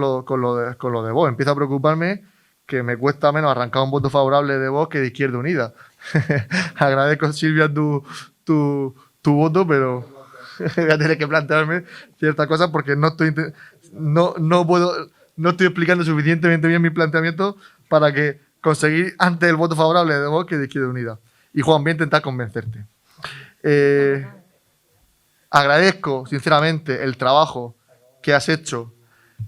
lo de Vox. Empiezo a preocuparme que me cuesta menos arrancar un voto favorable de Vox que de Izquierda Unida. Agradezco, Silvia, tu voto, pero voy a tener que plantearme ciertas cosas porque no estoy explicando suficientemente bien mi planteamiento para que conseguir antes el voto favorable de Vox que de Izquierda Unida. Y Juan, voy a intentar convencerte. Agradezco sinceramente el trabajo que has hecho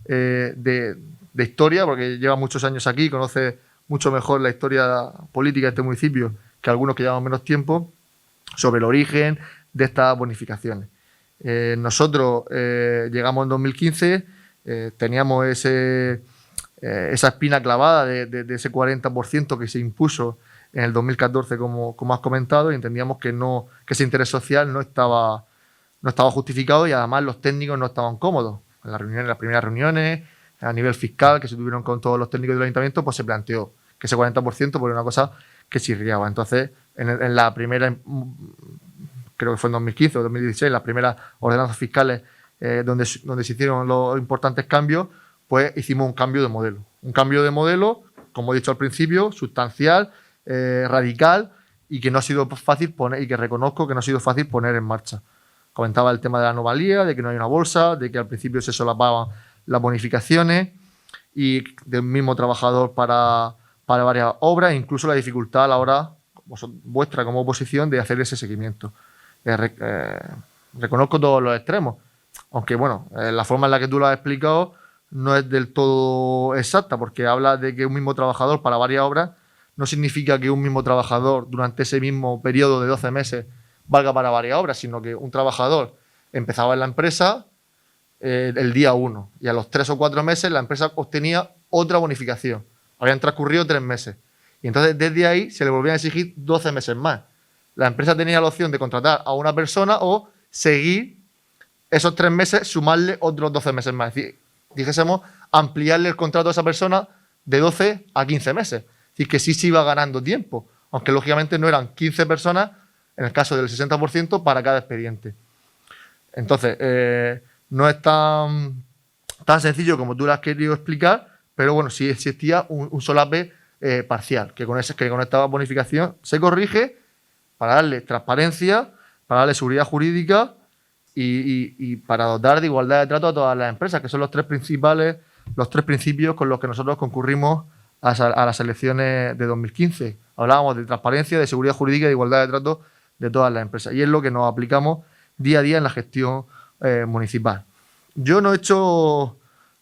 de historia, porque llevas muchos años aquí, conoces mucho mejor la historia política de este municipio que algunos que llevamos menos tiempo, sobre el origen de estas bonificaciones. Nosotros llegamos en 2015, teníamos esa espina clavada de ese 40% que se impuso en el 2014, como has comentado, y entendíamos que ese interés social no estaba justificado, y además los técnicos no estaban cómodos. En las primeras reuniones, a nivel fiscal, que se tuvieron con todos los técnicos del ayuntamiento, pues se planteó que ese 40% por una cosa que chirriaba. Entonces, en la primera, creo que fue en 2015 o 2016, las primeras ordenanzas fiscales donde se hicieron los importantes cambios, pues hicimos un cambio de modelo. Un cambio de modelo, como he dicho al principio, sustancial, radical, y que no ha sido fácil poner, y que reconozco que no ha sido fácil poner en marcha. Comentaba el tema de la anomalía, de que no hay una bolsa, de que al principio se solapaban las bonificaciones y del mismo trabajador para varias obras, e incluso la dificultad a la hora, vuestra como oposición, de hacer ese seguimiento. Reconozco todos los extremos, aunque bueno, la forma en la que tú lo has explicado no es del todo exacta, porque habla de que un mismo trabajador para varias obras no significa que un mismo trabajador durante ese mismo periodo de 12 meses valga para varias obras, sino que un trabajador empezaba en la empresa el día 1 y a los 3 o 4 meses la empresa obtenía otra bonificación. Habían transcurrido 3 meses. Y entonces desde ahí se le volvían a exigir 12 meses más. La empresa tenía la opción de contratar a una persona o seguir esos 3 meses, sumarle otros 12 meses más. Es decir, dijésemos, ampliarle el contrato a esa persona de 12 a 15 meses. Es decir, que sí se iba ganando tiempo, aunque lógicamente no eran 15 personas, en el caso del 60%, para cada expediente. Entonces, no es tan sencillo como tú lo has querido explicar, pero bueno, sí existía un solape parcial, que con esta bonificación se corrige para darle transparencia, para darle seguridad jurídica y para dotar de igualdad de trato a todas las empresas, que son los tres principios con los que nosotros concurrimos a las elecciones de 2015. Hablábamos de transparencia, de seguridad jurídica y de igualdad de trato de todas las empresas. Y es lo que nos aplicamos día a día en la gestión municipal. Yo no he hecho,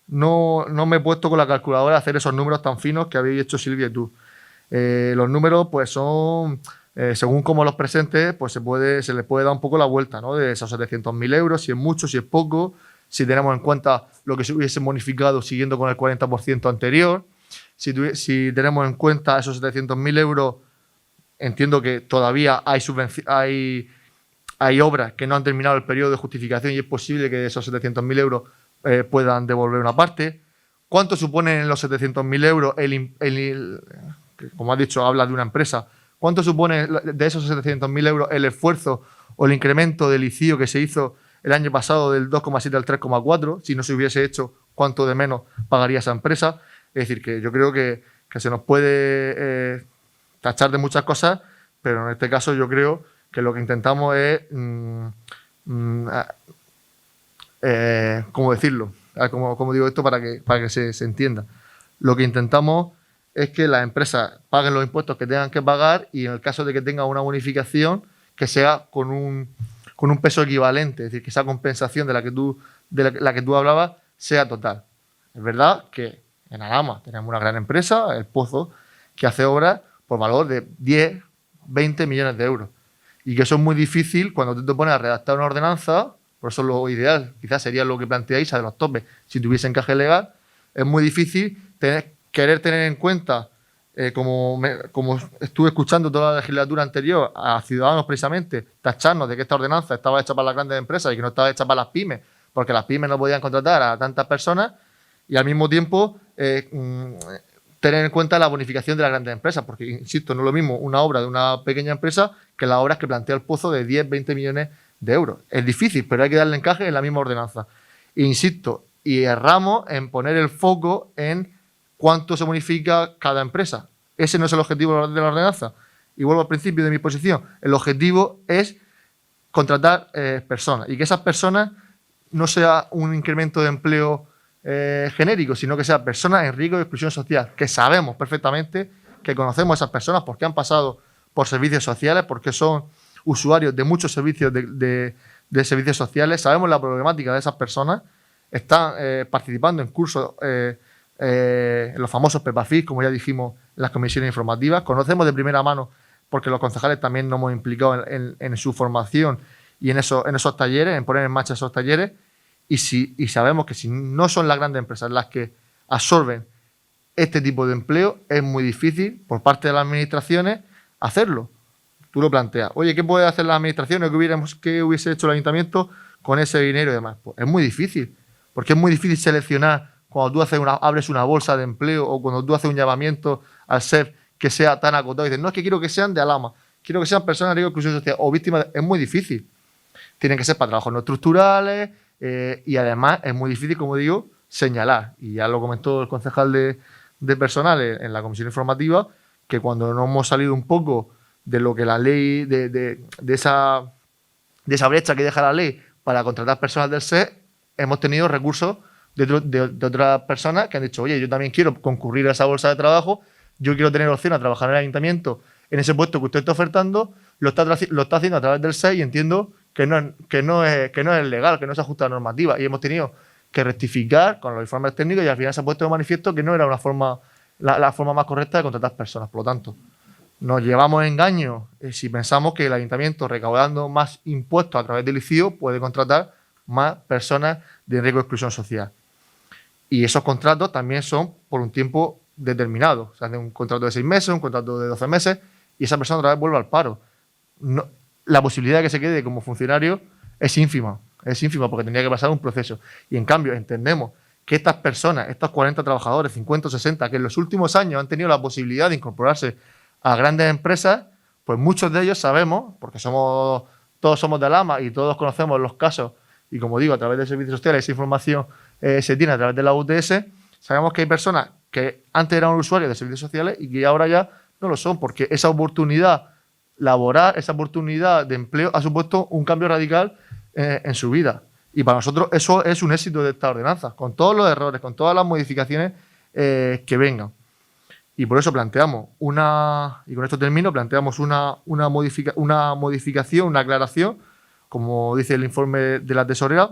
no me he puesto con la calculadora a hacer esos números tan finos que habéis hecho Silvia y tú. Los números pues son, según cómo los presentes, pues se les puede dar un poco la vuelta, ¿no? De esos 700.000 euros, si es mucho, si es poco, si tenemos en cuenta lo que se hubiese bonificado siguiendo con el 40% anterior, si tenemos en cuenta esos 700.000 euros, entiendo que todavía hay obras que no han terminado el periodo de justificación y es posible que de esos 700.000 euros puedan devolver una parte. ¿Cuánto suponen los 700.000 euros como has dicho, habla de una empresa? ¿Cuánto supone de esos 700.000 euros el esfuerzo o el incremento del ICIO que se hizo el año pasado del 2,7 al 3,4? Si no se hubiese hecho, ¿cuánto de menos pagaría esa empresa? Es decir, que yo creo que se nos puede tachar de muchas cosas, pero en este caso yo creo que lo que intentamos es, ¿cómo decirlo? ¿Cómo digo esto para que se entienda? Lo que intentamos es que las empresas paguen los impuestos que tengan que pagar y en el caso de que tengan una bonificación, que sea con un peso equivalente, es decir, que esa compensación de la que tú hablabas sea total. Es verdad que en Alhama tenemos una gran empresa, El Pozo, que hace obras por valor de 10, 20 millones de euros. Y que eso es muy difícil cuando tú te pones a redactar una ordenanza, por eso lo ideal quizás sería lo que planteáis de los topes, si tuviese encaje legal, es muy difícil querer tener en cuenta, como estuve escuchando toda la legislatura anterior, a Ciudadanos precisamente, tacharnos de que esta ordenanza estaba hecha para las grandes empresas y que no estaba hecha para las pymes, porque las pymes no podían contratar a tantas personas, y al mismo tiempo tener en cuenta la bonificación de las grandes empresas, porque, insisto, no es lo mismo una obra de una pequeña empresa que las obras que plantea El Pozo de 10, 20 millones de euros. Es difícil, pero hay que darle encaje en la misma ordenanza. E insisto, y erramos en poner el foco en cuánto se bonifica cada empresa. Ese no es el objetivo de la ordenanza. Y vuelvo al principio de mi exposición. El objetivo es contratar personas y que esas personas no sea un incremento de empleo genérico, sino que sean personas en riesgo de exclusión social, que sabemos perfectamente, que conocemos a esas personas porque han pasado por servicios sociales, porque son usuarios de muchos servicios de servicios sociales, sabemos la problemática de esas personas, están participando en cursos, en los famosos PEPAFIS, como ya dijimos en las comisiones informativas, conocemos de primera mano, porque los concejales también nos hemos implicado en su formación y en esos talleres, en poner en marcha esos talleres, y sabemos que si no son las grandes empresas las que absorben este tipo de empleo, es muy difícil por parte de las administraciones hacerlo. Tú lo planteas, oye, ¿qué puede hacer las administraciones? ¿Qué hubiese hecho el ayuntamiento con ese dinero y demás? Pues es muy difícil, porque es muy difícil seleccionar cuando tú abres una bolsa de empleo o cuando tú haces un llamamiento al SEF que sea tan acotado y dices, no, es que quiero que sean de Alhama, quiero que sean personas en riesgo de exclusión social o víctimas. Es muy difícil. Tienen que ser para trabajos no estructurales y además es muy difícil, como digo, señalar. Y ya lo comentó el concejal de personal en la comisión informativa, que cuando nos hemos salido un poco de lo que la ley, de esa brecha que deja la ley para contratar personas del SEF, hemos tenido recursos de otras personas que han dicho, oye, yo también quiero concurrir a esa bolsa de trabajo, yo quiero tener opción a trabajar en el ayuntamiento en ese puesto que usted está ofertando, lo está haciendo a través del SEF y entiendo que no es legal, que no se ajusta a la normativa. Y hemos tenido que rectificar con los informes técnicos y al final se ha puesto de manifiesto que no era la forma más correcta de contratar personas. Por lo tanto, nos llevamos engaño si pensamos que el ayuntamiento, recaudando más impuestos a través del ICIO, puede contratar más personas de riesgo de exclusión social. Y esos contratos también son por un tiempo determinado. Se hace un contrato de 6 meses, un contrato de 12 meses y esa persona otra vez vuelve al paro. La posibilidad de que se quede como funcionario es ínfima porque tendría que pasar un proceso. Y en cambio entendemos que estas personas, estos 40 trabajadores, 50 o 60, que en los últimos años han tenido la posibilidad de incorporarse a grandes empresas, pues muchos de ellos sabemos, porque todos somos de Alhama y todos conocemos los casos, y como digo, a través de servicios sociales esa información se tiene a través de la UTS, sabemos que hay personas que antes eran usuarios de servicios sociales y que ahora ya no lo son, porque esa oportunidad laboral, esa oportunidad de empleo ha supuesto un cambio radical en su vida. Y para nosotros eso es un éxito de esta ordenanza, con todos los errores, con todas las modificaciones que vengan. Y por eso planteamos y con esto termino, planteamos una modificación, una aclaración, como dice el informe de la tesorera,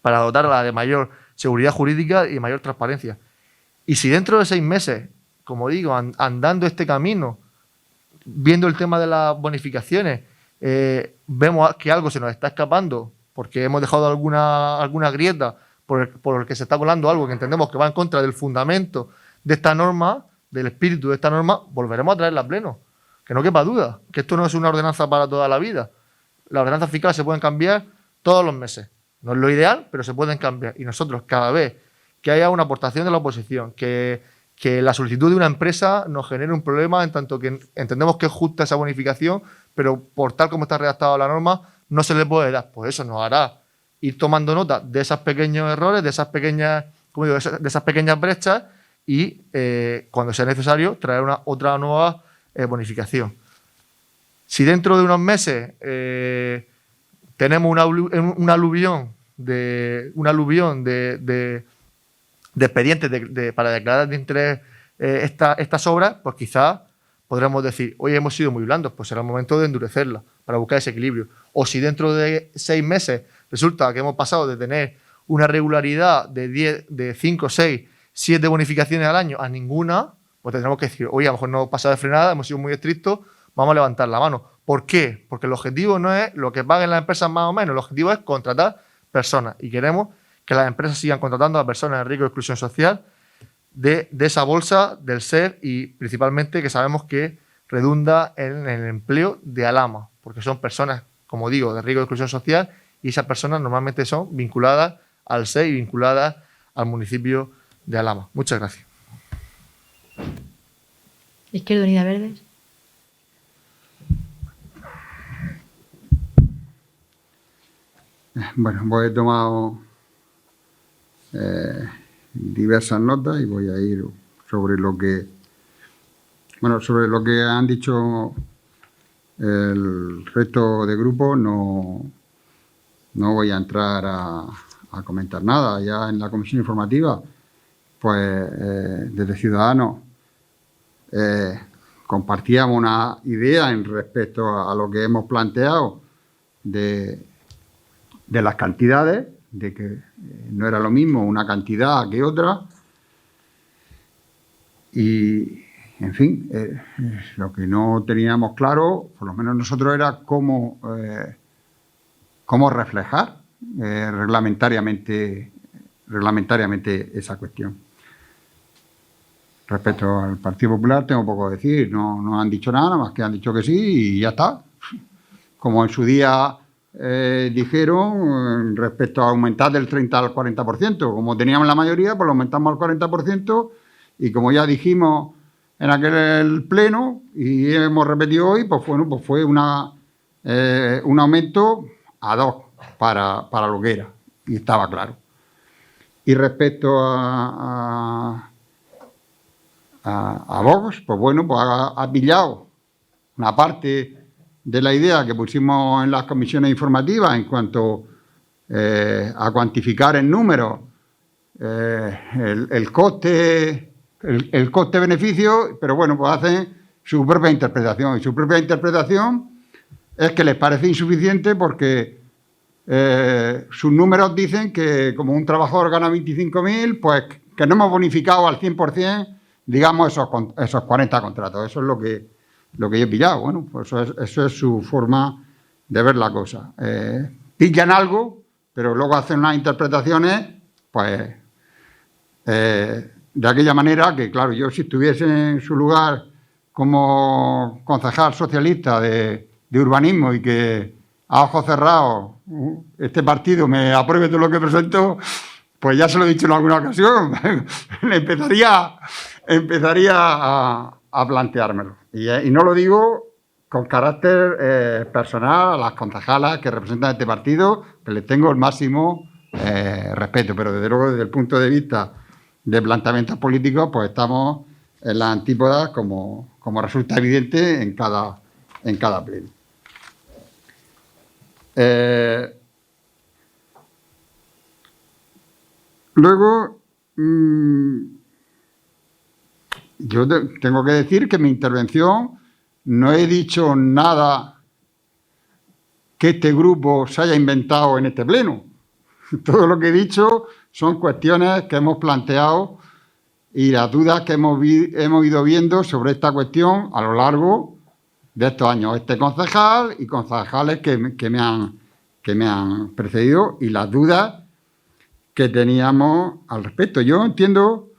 para dotarla de mayor seguridad jurídica y mayor transparencia. Y si dentro de 6 meses, como digo, andando este camino, viendo el tema de las bonificaciones, vemos que algo se nos está escapando porque hemos dejado alguna grieta por el que se está colando algo que entendemos que va en contra del fundamento de esta norma, del espíritu de esta norma, volveremos a traerla a pleno. Que no quepa duda, que esto no es una ordenanza para toda la vida. Las ordenanzas fiscales se pueden cambiar todos los meses. No es lo ideal, pero se pueden cambiar. Y nosotros, cada vez que haya una aportación de la oposición, que la solicitud de una empresa nos genere un problema en tanto que entendemos que es justa esa bonificación, pero por tal como está redactada la norma, no se le puede dar. Pues eso nos hará ir tomando nota de esos pequeños errores, de esas pequeñas, de esas pequeñas brechas y, cuando sea necesario, traer otra nueva bonificación. Si dentro de unos meses tenemos un aluvión de expedientes para declarar de interés estas obras, pues quizás podremos decir, hoy hemos sido muy blandos, pues será el momento de endurecerla para buscar ese equilibrio. O si dentro de 6 meses resulta que hemos pasado de tener una regularidad de 5, 6, 7 bonificaciones al año a ninguna, pues tendremos que decir, oye, a lo mejor no hemos pasado de frenada, hemos sido muy estrictos, vamos a levantar la mano. ¿Por qué? Porque el objetivo no es lo que paguen las empresas más o menos, el objetivo es contratar personas y queremos que las empresas sigan contratando a personas en riesgo de exclusión social de esa bolsa del SER y principalmente que sabemos que redunda en el empleo de Alhama, porque son personas, como digo, de riesgo de exclusión social y esas personas normalmente son vinculadas al SER y vinculadas al municipio de Alhama. Muchas gracias. Izquierda Unida Verdes. Bueno, pues he tomado diversas notas y voy a ir sobre lo que han dicho el resto de grupos. No voy a entrar a comentar nada. Ya en la comisión informativa, pues desde Ciudadanos compartíamos una idea en respecto a lo que hemos planteado de las cantidades, de que no era lo mismo una cantidad que otra. Y, en fin, lo que no teníamos claro, por lo menos nosotros, era cómo reflejar reglamentariamente esa cuestión. Respecto al Partido Popular tengo poco que decir, no han dicho nada más que han dicho que sí y ya está. Como en su día dijeron respecto a aumentar del 30 al 40%. Como teníamos la mayoría, pues lo aumentamos al 40% y como ya dijimos en aquel pleno y hemos repetido hoy, pues bueno, pues fue un aumento ad hoc para lo que era y estaba claro. Y respecto a Vox, pues bueno, pues ha pillado una parte de la idea que pusimos en las comisiones informativas en cuanto a cuantificar en números el coste-beneficio, pero bueno, pues hacen su propia interpretación. Y su propia interpretación es que les parece insuficiente porque sus números dicen que como un trabajador gana 25.000, pues que no hemos bonificado al 100%, digamos, esos 40 contratos. Eso es lo que yo he pillado. Bueno, pues eso es su forma de ver la cosa. Pillan algo, pero luego hacen unas interpretaciones, pues, de aquella manera que, claro, yo si estuviese en su lugar como concejal socialista de urbanismo y que a ojos cerrados este partido me apruebe todo lo que presento, pues ya se lo he dicho en alguna ocasión, empezaría a planteármelo. Y no lo digo con carácter personal a las concejalas que representan este partido, que les tengo el máximo respeto, pero desde luego desde el punto de vista de planteamientos políticos, pues estamos en las antípodas como resulta evidente en cada pleno. Luego, yo tengo que decir que en mi intervención no he dicho nada que este grupo se haya inventado en este pleno. Todo lo que he dicho son cuestiones que hemos planteado y las dudas que hemos ido viendo sobre esta cuestión a lo largo de estos años. Este concejal y concejales que me han precedido y las dudas que teníamos al respecto. Yo entiendo,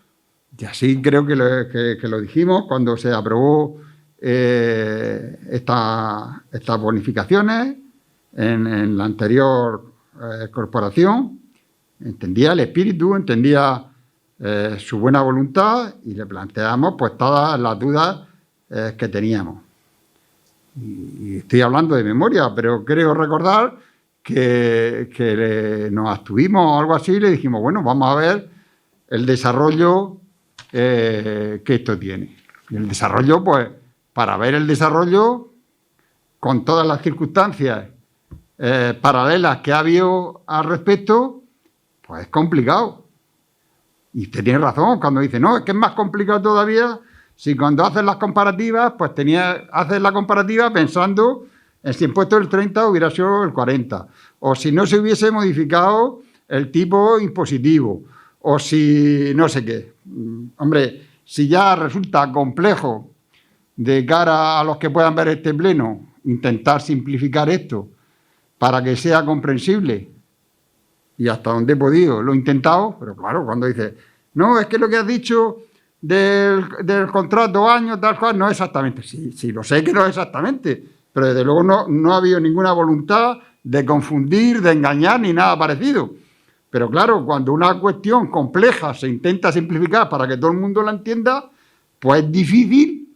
y así creo que lo dijimos cuando se aprobó estas bonificaciones en la anterior corporación, entendía el espíritu, entendía su buena voluntad y le planteamos pues todas las dudas que teníamos. Y estoy hablando de memoria, pero creo recordar que nos abstuvimos o algo así y le dijimos, bueno, vamos a ver el desarrollo que esto tiene. Y el desarrollo, pues, para ver el desarrollo con todas las circunstancias paralelas que ha habido al respecto, pues es complicado. Y usted tiene razón cuando dice, no, es que es más complicado todavía si cuando haces las comparativas, pues haces la comparativa pensando en si el impuesto del 30 hubiera sido el 40, o si no se hubiese modificado el tipo impositivo, o si no sé qué. Hombre, si ya resulta complejo de cara a los que puedan ver este pleno, intentar simplificar esto para que sea comprensible, y hasta donde he podido lo he intentado, pero claro, cuando dice, no, es que lo que has dicho del contrato año, tal cual, no es exactamente. Sí, lo sé que no es exactamente, pero desde luego no ha habido ninguna voluntad de confundir, de engañar, ni nada parecido. Pero claro, cuando una cuestión compleja se intenta simplificar para que todo el mundo la entienda, pues es difícil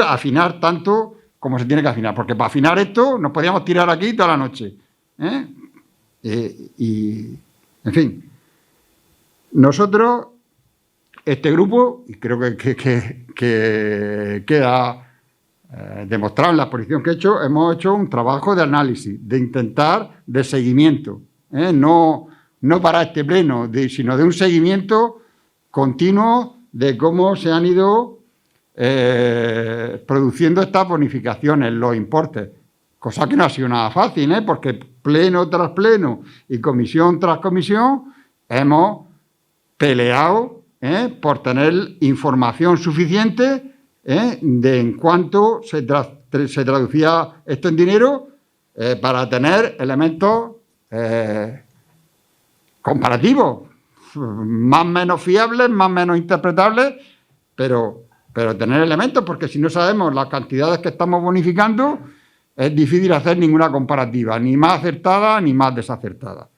afinar tanto como se tiene que afinar, porque para afinar esto nos podríamos tirar aquí toda la noche. Y, en fin, nosotros, este grupo, y creo que queda demostrado en la exposición que he hecho, hemos hecho un trabajo de análisis, de seguimiento, no para este pleno, sino de un seguimiento continuo de cómo se han ido produciendo estas bonificaciones, los importes, cosa que no ha sido nada fácil, porque pleno tras pleno y comisión tras comisión hemos peleado por tener información suficiente de en cuánto se traducía esto en dinero para tener elementos comparativos, más o menos fiables, más o menos interpretables, pero tener elementos, porque si no sabemos las cantidades que estamos bonificando, es difícil hacer ninguna comparativa, ni más acertada ni más desacertada.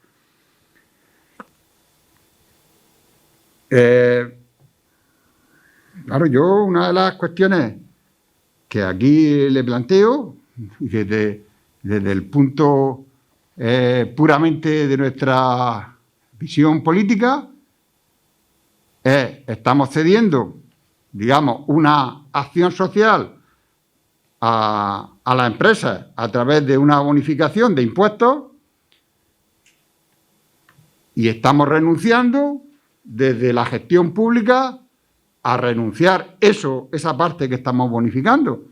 Claro, yo una de las cuestiones que aquí le planteo, desde el punto puramente de nuestra visión política, estamos cediendo, digamos, una acción social a las empresas a través de una bonificación de impuestos y estamos renunciando desde la gestión pública a renunciar esa parte que estamos bonificando.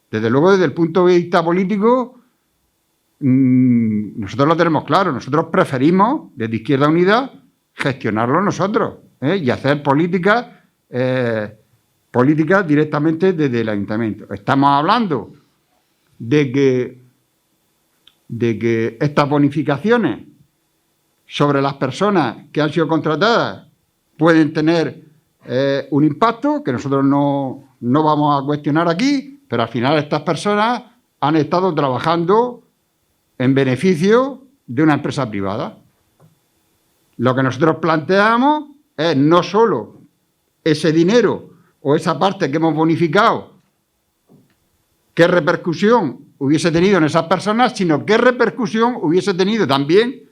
Desde luego, desde el punto de vista político, nosotros lo tenemos claro. Nosotros preferimos, desde Izquierda Unida, gestionarlo nosotros y hacer políticas directamente desde el ayuntamiento. Estamos hablando de que estas bonificaciones sobre las personas que han sido contratadas pueden tener un impacto que nosotros no vamos a cuestionar aquí, pero al final estas personas han estado trabajando en beneficio de una empresa privada. Lo que nosotros planteamos es no solo ese dinero o esa parte que hemos bonificado, qué repercusión hubiese tenido en esas personas, sino qué repercusión hubiese tenido también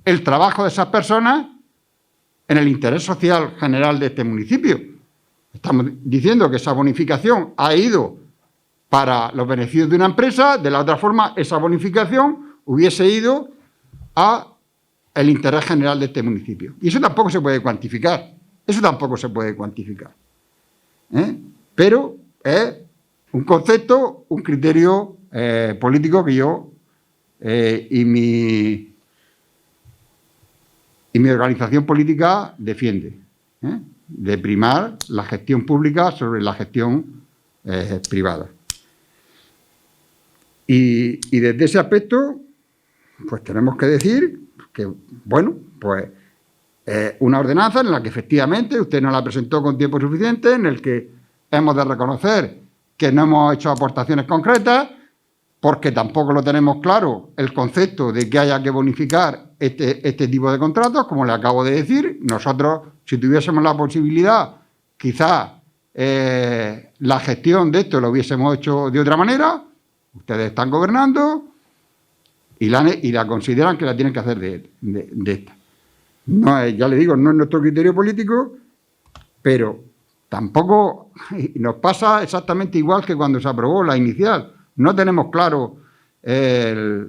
el trabajo de esas personas en el interés social general de este municipio. Estamos diciendo que esa bonificación ha ido para los beneficios de una empresa, de la otra forma esa bonificación hubiese ido a el interés general de este municipio. Y eso tampoco se puede cuantificar. Pero es un concepto, un criterio político que yo y y mi organización política defiende, de primar la gestión pública sobre la gestión privada. Y desde ese aspecto, pues tenemos que decir que, bueno, pues una ordenanza en la que efectivamente usted no la presentó con tiempo suficiente, en el que hemos de reconocer que no hemos hecho aportaciones concretas, porque tampoco lo tenemos claro el concepto de que haya que bonificar este tipo de contratos, como le acabo de decir. Nosotros, si tuviésemos la posibilidad, quizás la gestión de esto lo hubiésemos hecho de otra manera. Ustedes están gobernando y la consideran que la tienen que hacer de esta. No es, ya le digo, no es nuestro criterio político, pero tampoco nos pasa exactamente igual que cuando se aprobó la inicial. No tenemos claro esto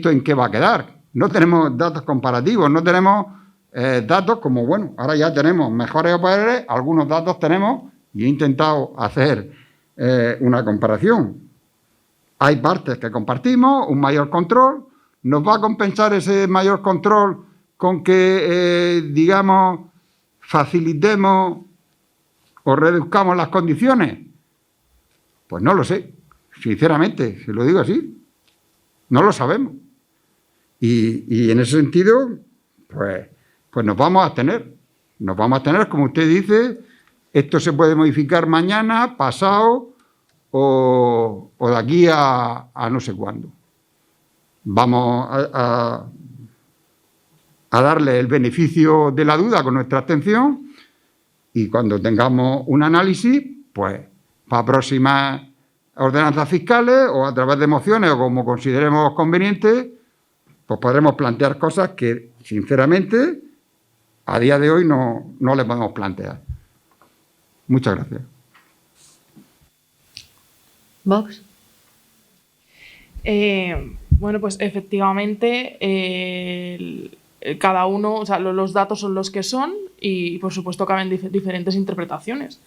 en qué va a quedar. No tenemos datos comparativos, no tenemos datos como, bueno, ahora ya tenemos mejores OPR, algunos datos tenemos y he intentado hacer una comparación. Hay partes que compartimos, un mayor control. ¿Nos va a compensar ese mayor control con que, digamos, facilitemos o reduzcamos las condiciones? Pues no lo sé, sinceramente, se lo digo así. No lo sabemos. Y en ese sentido, pues nos vamos a abstener. Nos vamos a abstener, como usted dice, esto se puede modificar mañana, pasado o de aquí a no sé cuándo. Vamos a darle el beneficio de la duda con nuestra abstención y cuando tengamos un análisis, pues para próximas ordenanzas fiscales o a través de mociones o como consideremos conveniente, pues podremos plantear cosas que, sinceramente, a día de hoy no le podemos plantear. Muchas gracias. Vox. Bueno, pues efectivamente cada uno, o sea, los datos son los que son y por supuesto caben diferentes interpretaciones.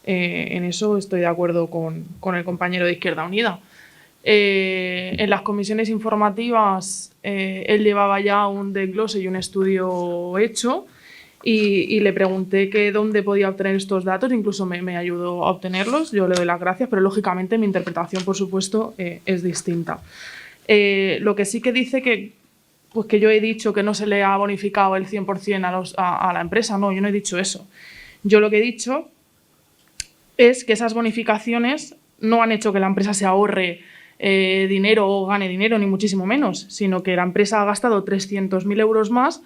En eso estoy de acuerdo con el compañero de Izquierda Unida. En las comisiones informativas él llevaba ya un desglose y un estudio hecho y le pregunté que dónde podía obtener estos datos, incluso me ayudó a obtenerlos, yo le doy las gracias, pero lógicamente mi interpretación, por supuesto, es distinta. Lo que sí que dice que yo he dicho que no se le ha bonificado el 100% a la empresa, no, yo no he dicho eso. Yo lo que he dicho es que esas bonificaciones no han hecho que la empresa se ahorre dinero o gane dinero, ni muchísimo menos, sino que la empresa ha gastado 300.000 euros más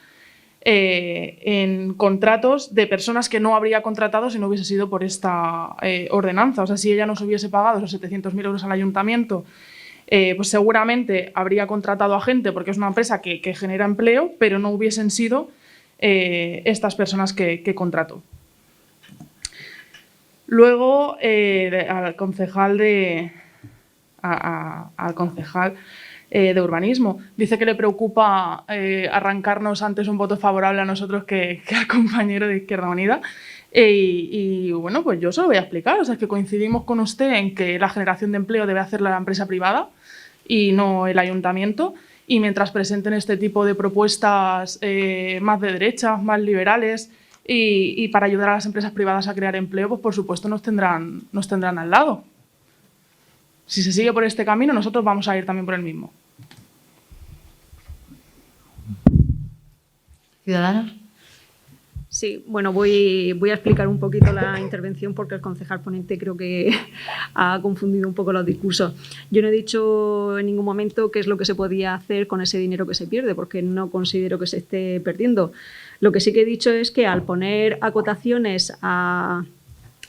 en contratos de personas que no habría contratado si no hubiese sido por esta ordenanza. O sea, si ella no se hubiese pagado esos 700.000 euros al ayuntamiento, pues seguramente habría contratado a gente porque es una empresa que genera empleo, pero no hubiesen sido estas personas que contrató. Luego, al concejal de urbanismo. Dice que le preocupa arrancarnos antes un voto favorable a nosotros que al compañero de Izquierda Unida. Y bueno, pues yo se lo voy a explicar. O sea, es que coincidimos con usted en que la generación de empleo debe hacerla la empresa privada y no el ayuntamiento. Y mientras presenten este tipo de propuestas más de derecha, más liberales y para ayudar a las empresas privadas a crear empleo, pues por supuesto nos tendrán al lado. Si se sigue por este camino, nosotros vamos a ir también por el mismo. ¿Ciudadanos? Sí, bueno, voy a explicar un poquito la intervención porque el concejal ponente creo que ha confundido un poco los discursos. Yo no he dicho en ningún momento qué es lo que se podía hacer con ese dinero que se pierde, porque no considero que se esté perdiendo. Lo que sí que he dicho es que al poner acotaciones a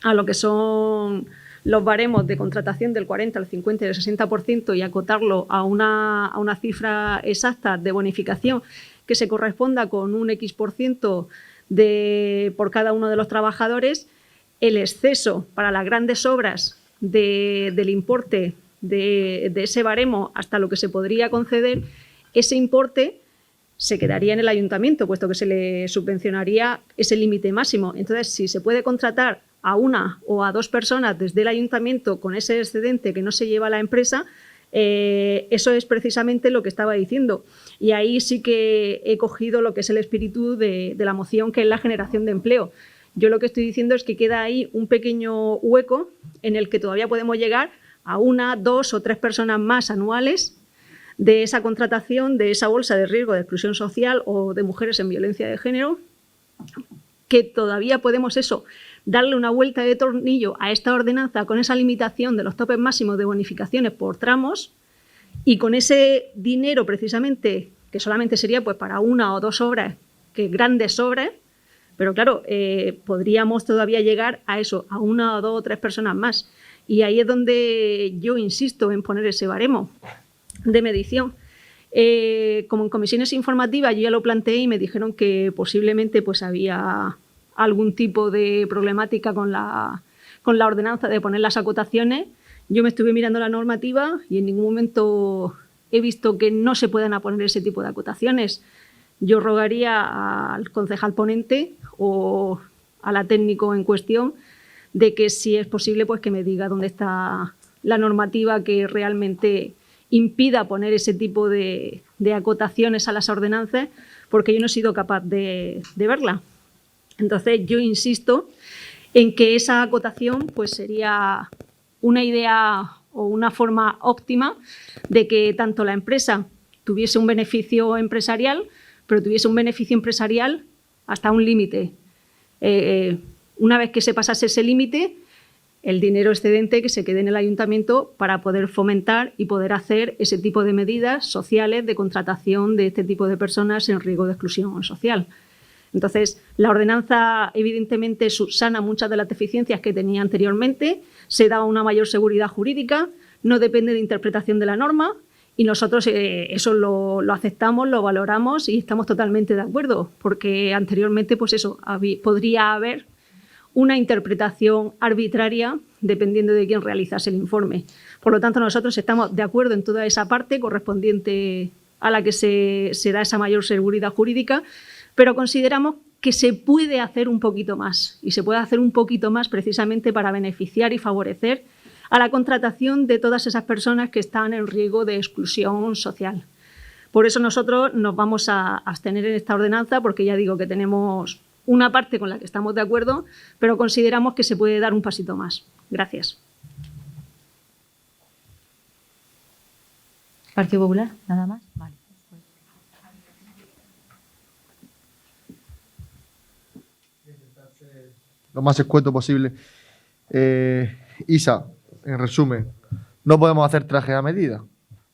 lo que son los baremos de contratación del 40, el 50 y el 60% y acotarlo a una cifra exacta de bonificación que se corresponda con un X% por cada uno de los trabajadores, el exceso para las grandes obras del importe de ese baremo hasta lo que se podría conceder, ese importe se quedaría en el ayuntamiento, puesto que se le subvencionaría ese límite máximo. Entonces, si se puede contratar a una o a dos personas desde el ayuntamiento con ese excedente que no se lleva a la empresa, Eso es precisamente lo que estaba diciendo. Y ahí sí que he cogido lo que es el espíritu de la moción, que es la generación de empleo. Yo lo que estoy diciendo es que queda ahí un pequeño hueco en el que todavía podemos llegar a 1, 2 o 3 personas más anuales de esa contratación, de esa bolsa de riesgo de exclusión social o de mujeres en violencia de género, que todavía podemos darle una vuelta de tornillo a esta ordenanza con esa limitación de los topes máximos de bonificaciones por tramos, y con ese dinero precisamente, que solamente sería pues para 1 o 2 obras, que grandes obras, pero claro, podríamos todavía llegar a eso, a 1 o 2 o 3 personas más. Y ahí es donde yo insisto en poner ese baremo de medición. Como en comisiones informativas yo ya lo planteé y me dijeron que posiblemente pues había algún tipo de problemática con la ordenanza de poner las acotaciones. Yo me estuve mirando la normativa y en ningún momento he visto que no se puedan poner ese tipo de acotaciones. Yo rogaría al concejal ponente o a la técnico en cuestión de que, si es posible, pues que me diga dónde está la normativa que realmente impida poner ese tipo de acotaciones a las ordenanzas, porque yo no he sido capaz de verla. Entonces, yo insisto en que esa acotación pues sería una idea o una forma óptima de que tanto la empresa tuviese un beneficio empresarial, pero tuviese un beneficio empresarial hasta un límite. Una vez que se pasase ese límite, el dinero excedente que se quede en el ayuntamiento para poder fomentar y poder hacer ese tipo de medidas sociales de contratación de este tipo de personas en riesgo de exclusión social. Entonces, la ordenanza evidentemente subsana muchas de las deficiencias que tenía anteriormente, se da una mayor seguridad jurídica, no depende de interpretación de la norma, y nosotros eso lo aceptamos, lo valoramos y estamos totalmente de acuerdo, porque anteriormente pues podría haber una interpretación arbitraria dependiendo de quién realizase el informe. Por lo tanto, nosotros estamos de acuerdo en toda esa parte correspondiente a la que se da esa mayor seguridad jurídica, pero consideramos que se puede hacer un poquito más, y se puede hacer un poquito más precisamente para beneficiar y favorecer a la contratación de todas esas personas que están en riesgo de exclusión social. Por eso nosotros nos vamos a abstener en esta ordenanza, porque ya digo que tenemos una parte con la que estamos de acuerdo, pero consideramos que se puede dar un pasito más. Gracias. ¿Partido Popular? ¿Nada más? Vale. Lo más escueto posible. Isa, en resumen, no podemos hacer traje a medida.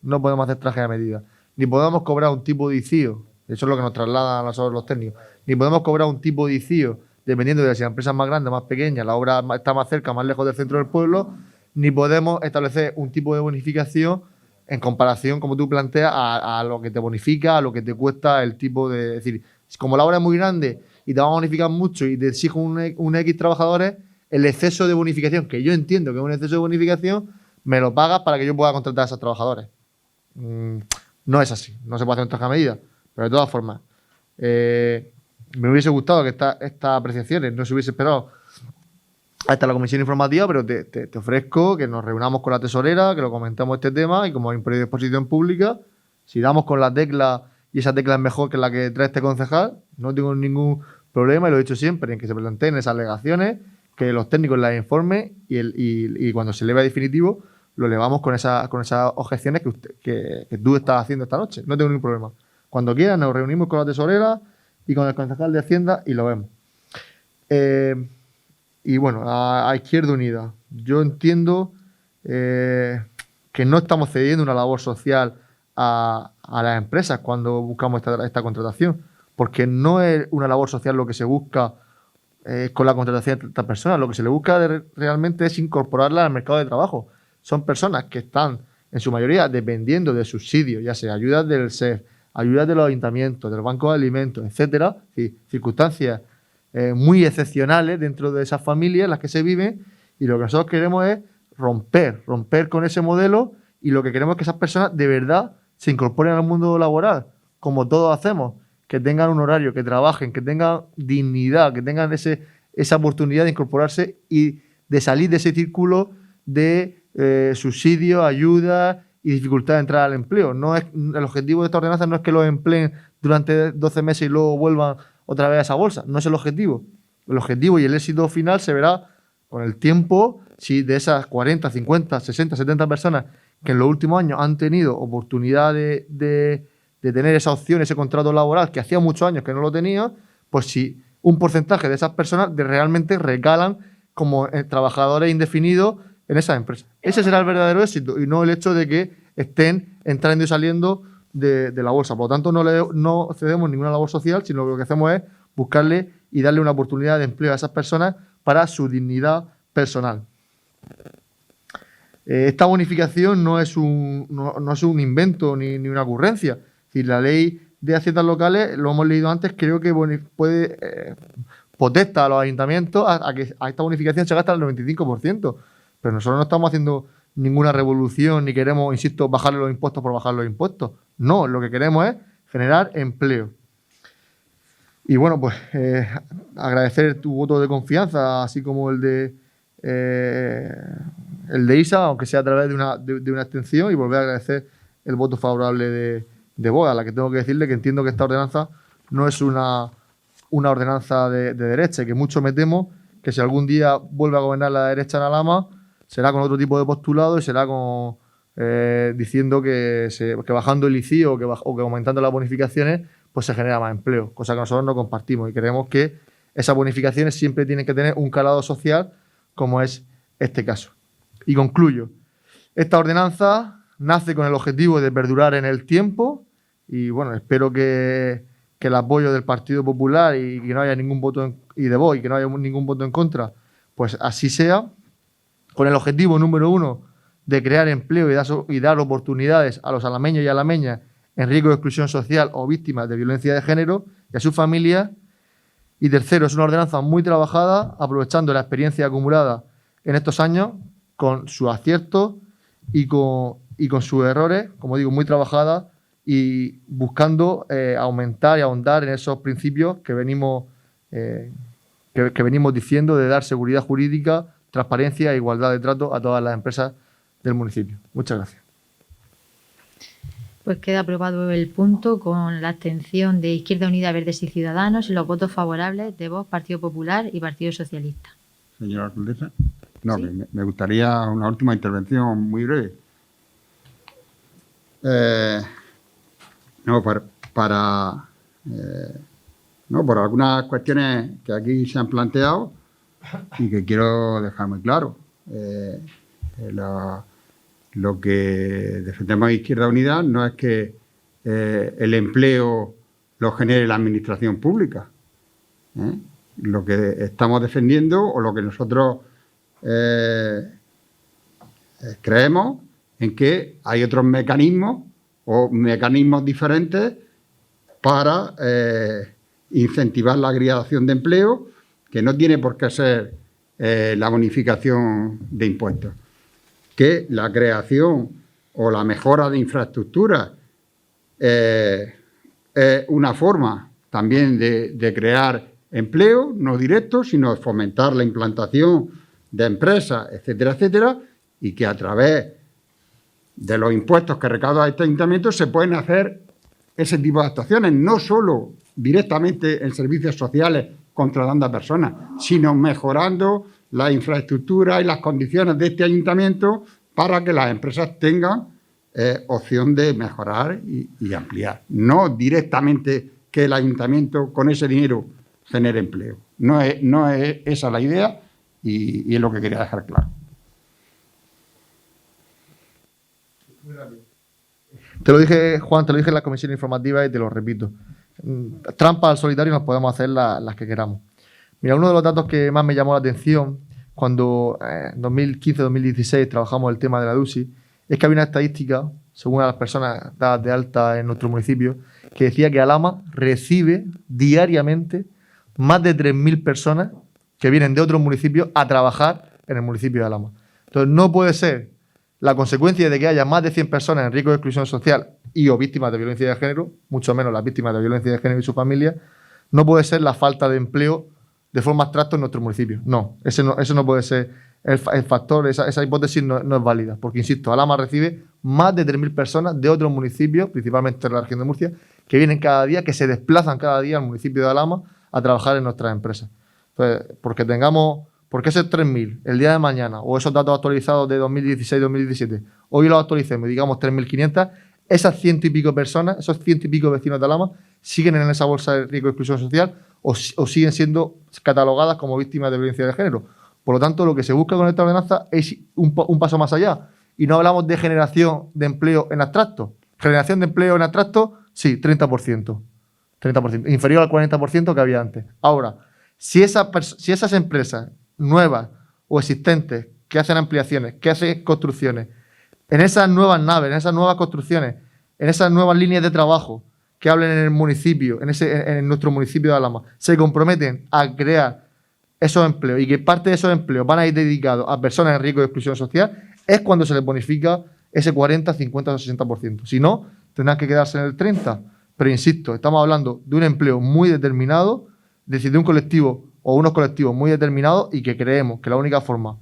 No podemos hacer traje a medida. Ni podemos cobrar un tipo de ICIO, eso es lo que nos trasladan a nosotros los técnicos. Ni podemos cobrar un tipo de ICIO, dependiendo de si la empresa es más grande o más pequeña, la obra está más cerca o más lejos del centro del pueblo. Ni podemos establecer un tipo de bonificación en comparación, como tú planteas, a lo que te bonifica, a lo que te cuesta el tipo de... Es decir, como la obra es muy grande y te va a bonificar mucho y te exijo un X trabajadores, el exceso de bonificación, que yo entiendo que es un exceso de bonificación, me lo pagas para que yo pueda contratar a esos trabajadores. No es así, no se puede hacer un traje a medida, pero de todas formas, me hubiese gustado que estas apreciaciones no se hubiese esperado hasta la comisión informativa, pero te ofrezco que nos reunamos con la tesorera, que lo comentemos este tema, y como hay un periodo de exposición pública, si damos con la tecla y esa tecla es mejor que la que trae este concejal, no tengo ningún problema, y lo he dicho siempre, en que se planteen esas alegaciones, que los técnicos las informen y cuando se eleve a definitivo lo elevamos con esas objeciones que tú estás haciendo esta noche. No tengo ningún problema. Cuando quieran nos reunimos con la tesorera y con el concejal de Hacienda y lo vemos. Y bueno, a Izquierda Unida, yo entiendo que no estamos cediendo una labor social a las empresas cuando buscamos esta contratación, porque no es una labor social lo que se busca con la contratación de estas personas. Lo que se le busca realmente es incorporarlas al mercado de trabajo. Son personas que están, en su mayoría, dependiendo de subsidios, ya sea ayudas del SEF, ayudas de los ayuntamientos, del Banco de Alimentos, etcétera, circunstancias muy excepcionales dentro de esas familias en las que se viven, y lo que nosotros queremos es romper con ese modelo, y lo que queremos es que esas personas de verdad se incorporen al mundo laboral, como todos hacemos, que tengan un horario, que trabajen, que tengan dignidad, que tengan esa oportunidad de incorporarse y de salir de ese círculo de subsidios, ayudas y dificultad de entrar al empleo. No es, el objetivo de esta ordenanza no es que los empleen durante 12 meses y luego vuelvan otra vez a esa bolsa. No es el objetivo. El objetivo y el éxito final se verá con el tiempo si de esas 40, 50, 60, 70 personas que en los últimos años han tenido oportunidad de tener esa opción, ese contrato laboral que hacía muchos años que no lo tenían, pues si un porcentaje de esas personas realmente recalan como trabajadores indefinidos en esas empresas. Ese será el verdadero éxito y no el hecho de que estén entrando y saliendo de la bolsa. Por lo tanto, no cedemos ninguna labor social, sino que lo que hacemos es buscarle y darle una oportunidad de empleo a esas personas para su dignidad personal. Esta bonificación no es un invento ni una ocurrencia. Es decir, la ley de haciendas locales, lo hemos leído antes, creo que potesta a los ayuntamientos a que a esta bonificación se gasta el 95%. Pero nosotros no estamos haciendo ninguna revolución ni queremos, insisto, bajarle los impuestos por bajar los impuestos. No, lo que queremos es generar empleo. Y bueno, pues agradecer tu voto de confianza, así como el de ISA, aunque sea a través de una abstención, y volver a agradecer el voto favorable de Boda, a la que tengo que decirle que entiendo que esta ordenanza no es una ordenanza de derecha, y que mucho me temo que si algún día vuelve a gobernar la derecha en Alhama, será con otro tipo de postulado y será con diciendo que bajando el ICI o que aumentando las bonificaciones pues se genera más empleo, cosa que nosotros no compartimos y creemos que esas bonificaciones siempre tienen que tener un calado social como es este caso. Y concluyo. Esta ordenanza nace con el objetivo de perdurar en el tiempo y bueno, espero que el apoyo del Partido Popular y que no haya ningún voto y de Vox y que no haya ningún voto en contra, pues así sea, con el objetivo número 1 de crear empleo y dar oportunidades a los alameños y alameñas en riesgo de exclusión social o víctimas de violencia de género y a sus familias. Y tercero, es una ordenanza muy trabajada, aprovechando la experiencia acumulada en estos años, con sus aciertos y con sus errores, como digo, muy trabajada y buscando aumentar y ahondar en esos principios que venimos diciendo de dar seguridad jurídica, transparencia e igualdad de trato a todas las empresas del municipio. Muchas gracias. Pues queda aprobado el punto con la abstención de Izquierda Unida, Verdes y Ciudadanos y los votos favorables de Vox, Partido Popular y Partido Socialista. Señora alcaldesa. No, ¿Sí? me gustaría una última intervención muy breve. Por algunas cuestiones que aquí se han planteado y que quiero dejar muy claro. Lo que defendemos a Izquierda Unida no es que el empleo lo genere la administración pública. Lo que estamos defendiendo o lo que nosotros creemos en que hay otros mecanismos o mecanismos diferentes para incentivar la creación de empleo, que no tiene por qué ser la bonificación de impuestos, que la creación o la mejora de infraestructuras es una forma también de crear empleo, no directo, sino de fomentar la implantación de empresas, etcétera, etcétera, y que a través de los impuestos que recauda este ayuntamiento se pueden hacer ese tipo de actuaciones, no solo directamente en servicios sociales contratando a personas, sino mejorando la infraestructura y las condiciones de este ayuntamiento para que las empresas tengan opción de mejorar y ampliar. No directamente que el ayuntamiento con ese dinero genere empleo. No es esa la idea y es lo que quería dejar claro. Te lo dije, Juan, te lo dije en la comisión informativa y te lo repito. Trampas al solitario nos podemos hacer las que queramos. Mira, uno de los datos que más me llamó la atención cuando en 2015-2016 trabajamos el tema de la DUSI es que había una estadística, según a las personas dadas de alta en nuestro municipio, que decía que Alhama recibe diariamente más de 3.000 personas que vienen de otros municipios a trabajar en el municipio de Alhama. Entonces, no puede ser la consecuencia de que haya más de 100 personas en riesgo de exclusión social y o víctimas de violencia de género, mucho menos las víctimas de violencia de género y sus familias, no puede ser la falta de empleo de forma abstracta en nuestro municipio. No, ese no puede ser el factor, esa hipótesis no es válida, porque, insisto, Alhama recibe más de 3.000 personas de otros municipios, principalmente de la región de Murcia, que vienen cada día, que se desplazan cada día al municipio de Alhama a trabajar en nuestras empresas. Entonces, porque esos 3.000 el día de mañana, o esos datos actualizados de 2016-2017, hoy los actualicemos y digamos 3.500, esas ciento y pico personas, esos ciento y pico vecinos de Alhama, siguen en esa bolsa de riesgo de exclusión social o siguen siendo catalogadas como víctimas de violencia de género. Por lo tanto, lo que se busca con esta ordenanza es un paso más allá. Y no hablamos de generación de empleo en abstracto. Generación de empleo en abstracto, sí, 30%. 30%, inferior al 40% que había antes. Ahora, si esas empresas nuevas o existentes que hacen ampliaciones, que hacen construcciones, en esas nuevas naves, en esas nuevas construcciones, en esas nuevas líneas de trabajo que hablen en el municipio, en nuestro municipio de Alhama, se comprometen a crear esos empleos y que parte de esos empleos van a ir dedicados a personas en riesgo de exclusión social, es cuando se les bonifica ese 40, 50 o 60%. Si no, tendrán que quedarse en el 30%. Pero insisto, estamos hablando de un empleo muy determinado, es decir, de un colectivo o unos colectivos muy determinados y que creemos que la única forma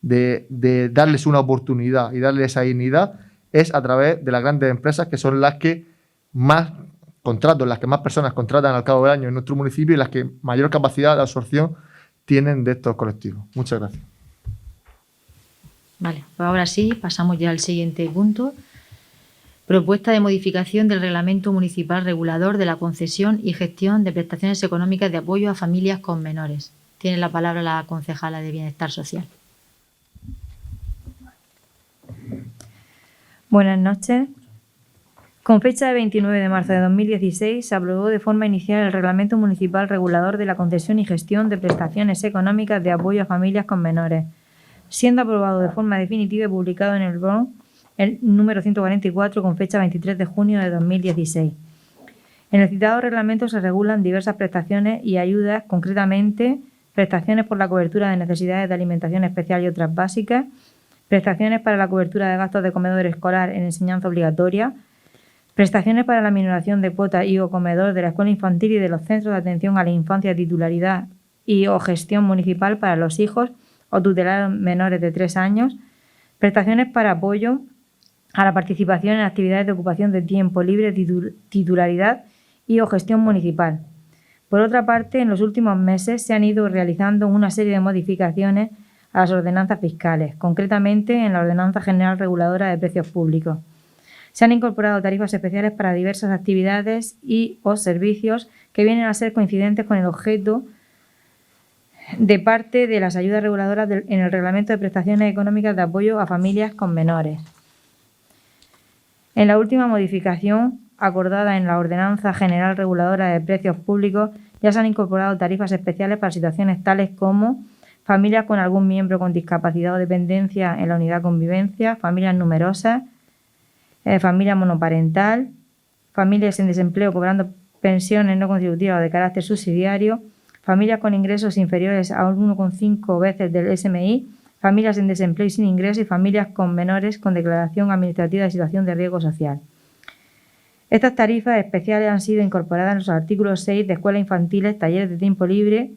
de darles una oportunidad y darles esa dignidad es a través de las grandes empresas, que son las que más contratos, las que más personas contratan al cabo del año en nuestro municipio y las que mayor capacidad de absorción tienen de estos colectivos. Muchas gracias. Vale, pues ahora sí, pasamos ya al siguiente punto. Propuesta de modificación del Reglamento Municipal Regulador de la concesión y gestión de prestaciones económicas de apoyo a familias con menores. Tiene la palabra la concejala de Bienestar Social. Buenas noches. Con fecha de 29 de marzo de 2016 se aprobó de forma inicial el Reglamento Municipal Regulador de la concesión y gestión de prestaciones económicas de apoyo a familias con menores, siendo aprobado de forma definitiva y publicado en el BON el número 144 con fecha 23 de junio de 2016. En el citado reglamento se regulan diversas prestaciones y ayudas, concretamente prestaciones por la cobertura de necesidades de alimentación especial y otras básicas, prestaciones para la cobertura de gastos de comedor escolar en enseñanza obligatoria, prestaciones para la minoración de cuotas y o comedor de la escuela infantil y de los centros de atención a la infancia de titularidad y o gestión municipal para los hijos o tutelados menores de 3 años, prestaciones para apoyo a la participación en actividades de ocupación de tiempo libre, titularidad y o gestión municipal. Por otra parte, en los últimos meses se han ido realizando una serie de modificaciones a las ordenanzas fiscales, concretamente en la Ordenanza General Reguladora de Precios Públicos. Se han incorporado tarifas especiales para diversas actividades y o servicios que vienen a ser coincidentes con el objeto de parte de las ayudas reguladoras en el Reglamento de Prestaciones Económicas de Apoyo a Familias con Menores. En la última modificación acordada en la Ordenanza General Reguladora de Precios Públicos ya se han incorporado tarifas especiales para situaciones tales como familias con algún miembro con discapacidad o dependencia en la unidad de convivencia, familias numerosas, familia monoparental, familias en desempleo cobrando pensiones no contributivas o de carácter subsidiario, familias con ingresos inferiores a 1,5 veces del SMI, familias en desempleo y sin ingresos y familias con menores con declaración administrativa de situación de riesgo social. Estas tarifas especiales han sido incorporadas en los artículos 6 de escuelas infantiles, talleres de tiempo libre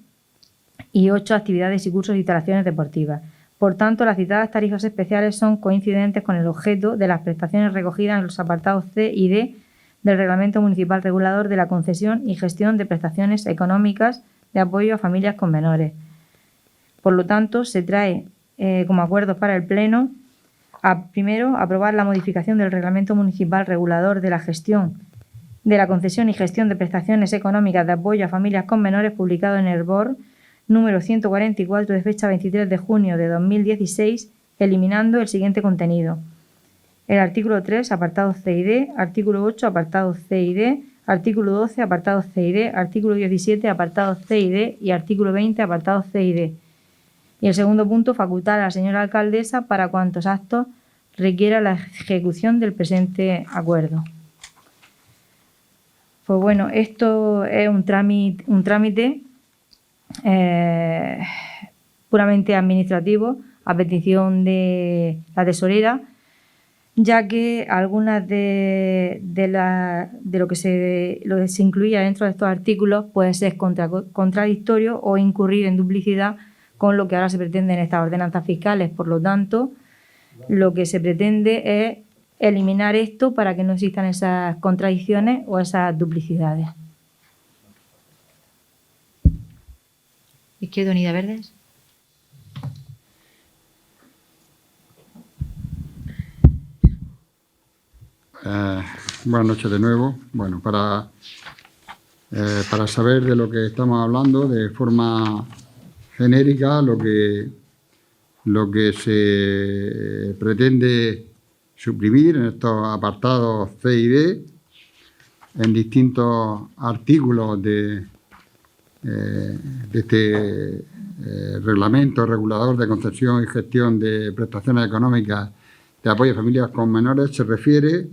y 8 actividades y cursos e instalaciones deportivas. Por tanto, las citadas tarifas especiales son coincidentes con el objeto de las prestaciones recogidas en los apartados C y D del Reglamento Municipal Regulador de la concesión y gestión de prestaciones económicas de apoyo a familias con menores. Por lo tanto, se trae como acuerdos para el Pleno primero, aprobar la modificación del Reglamento Municipal Regulador de la gestión de la concesión y gestión de prestaciones económicas de apoyo a familias con menores, publicado en el BOR número 144 de fecha 23 de junio de 2016, eliminando el siguiente contenido: el artículo 3, apartados C y D, artículo 8, apartados C y D, artículo 12, apartados C y D, artículo 17, apartados C y D y artículo 20, apartados C y D. Y el segundo punto, facultar a la señora alcaldesa para cuantos actos requiera la ejecución del presente acuerdo. Pues bueno, esto es un trámite puramente administrativo a petición de la tesorera, ya que algunas de lo que se incluía dentro de estos artículos puede ser contradictorio o incurrir en duplicidad con lo que ahora se pretende en estas ordenanzas fiscales. Por lo tanto, lo que se pretende es eliminar esto para que no existan esas contradicciones o esas duplicidades. Izquierda Unida Verdes. Buenas noches de nuevo. Bueno, para saber de lo que estamos hablando de forma genérica, lo que se pretende suprimir en estos apartados C y D, en distintos artículos de este reglamento regulador de concesión y gestión de prestaciones económicas de apoyo a familias con menores, se refiere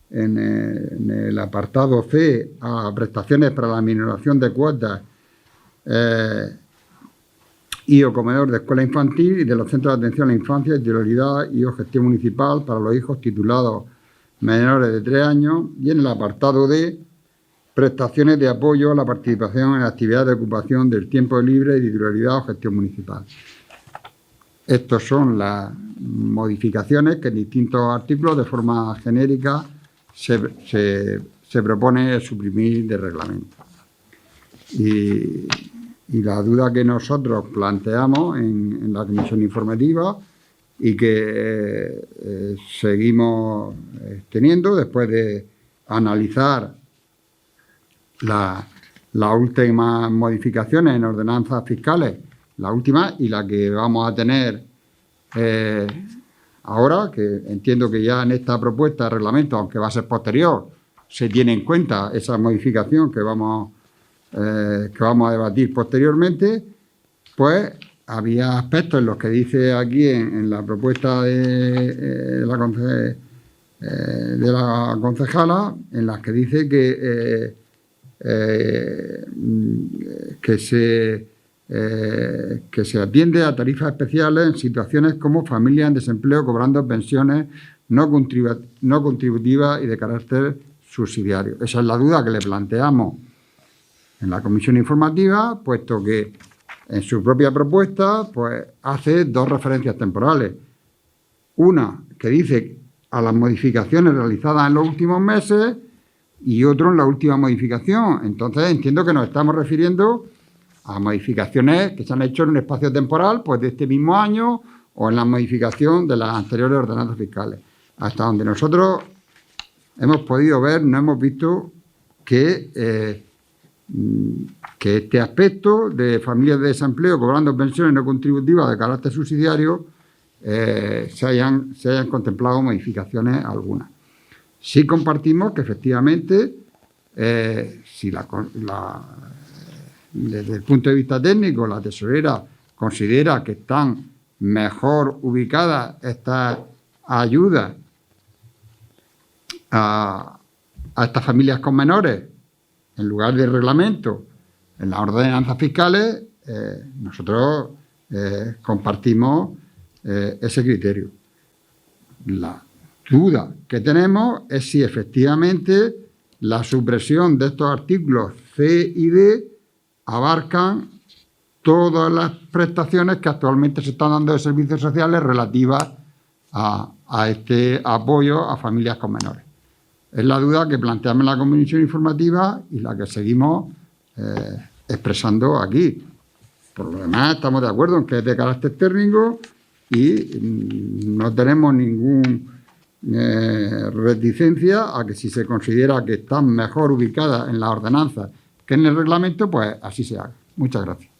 en el apartado C a prestaciones para la minoración de cuotas y o comedor de escuela infantil y de los centros de atención a la infancia, titularidad y o gestión municipal para los hijos titulados menores de 3 años, y en el apartado D, prestaciones de apoyo a la participación en actividades de ocupación del tiempo libre y titularidad o gestión municipal. Estas son las modificaciones que en distintos artículos de forma genérica se propone suprimir del reglamento. Y la duda que nosotros planteamos en la comisión informativa y que seguimos teniendo después de analizar las últimas modificaciones en ordenanzas fiscales, la última y la que vamos a tener ahora, que entiendo que ya en esta propuesta de reglamento, aunque va a ser posterior, se tiene en cuenta esa modificación que vamos a debatir posteriormente, pues había aspectos en los que dice aquí en la propuesta de la concejala, en las que dice que se atiende a tarifas especiales en situaciones como familias en desempleo cobrando pensiones no contributivas y de carácter subsidiario. Esa es la duda que le planteamos en la comisión informativa, puesto que en su propia propuesta pues hace 2 referencias temporales. Una que dice a las modificaciones realizadas en los últimos meses y otro en la última modificación. Entonces entiendo que nos estamos refiriendo a modificaciones que se han hecho en un espacio temporal pues de este mismo año o en la modificación de las anteriores ordenanzas fiscales. Hasta donde nosotros hemos podido ver, no hemos visto que este aspecto de familias de desempleo cobrando pensiones no contributivas de carácter subsidiario se hayan contemplado modificaciones algunas. Sí compartimos que efectivamente, si desde el punto de vista técnico la tesorera considera que están mejor ubicadas estas ayudas a estas familias con menores en lugar de reglamento en las ordenanzas fiscales, nosotros compartimos ese criterio. La duda que tenemos es si efectivamente la supresión de estos artículos C y D abarcan todas las prestaciones que actualmente se están dando de servicios sociales relativas a este apoyo a familias con menores. Es la duda que planteamos en la comisión informativa y la que seguimos expresando aquí. Por lo demás, estamos de acuerdo en que es de carácter técnico y no tenemos ninguna reticencia a que si se considera que están mejor ubicadas en las ordenanzas que en el reglamento, pues así se haga. Muchas gracias.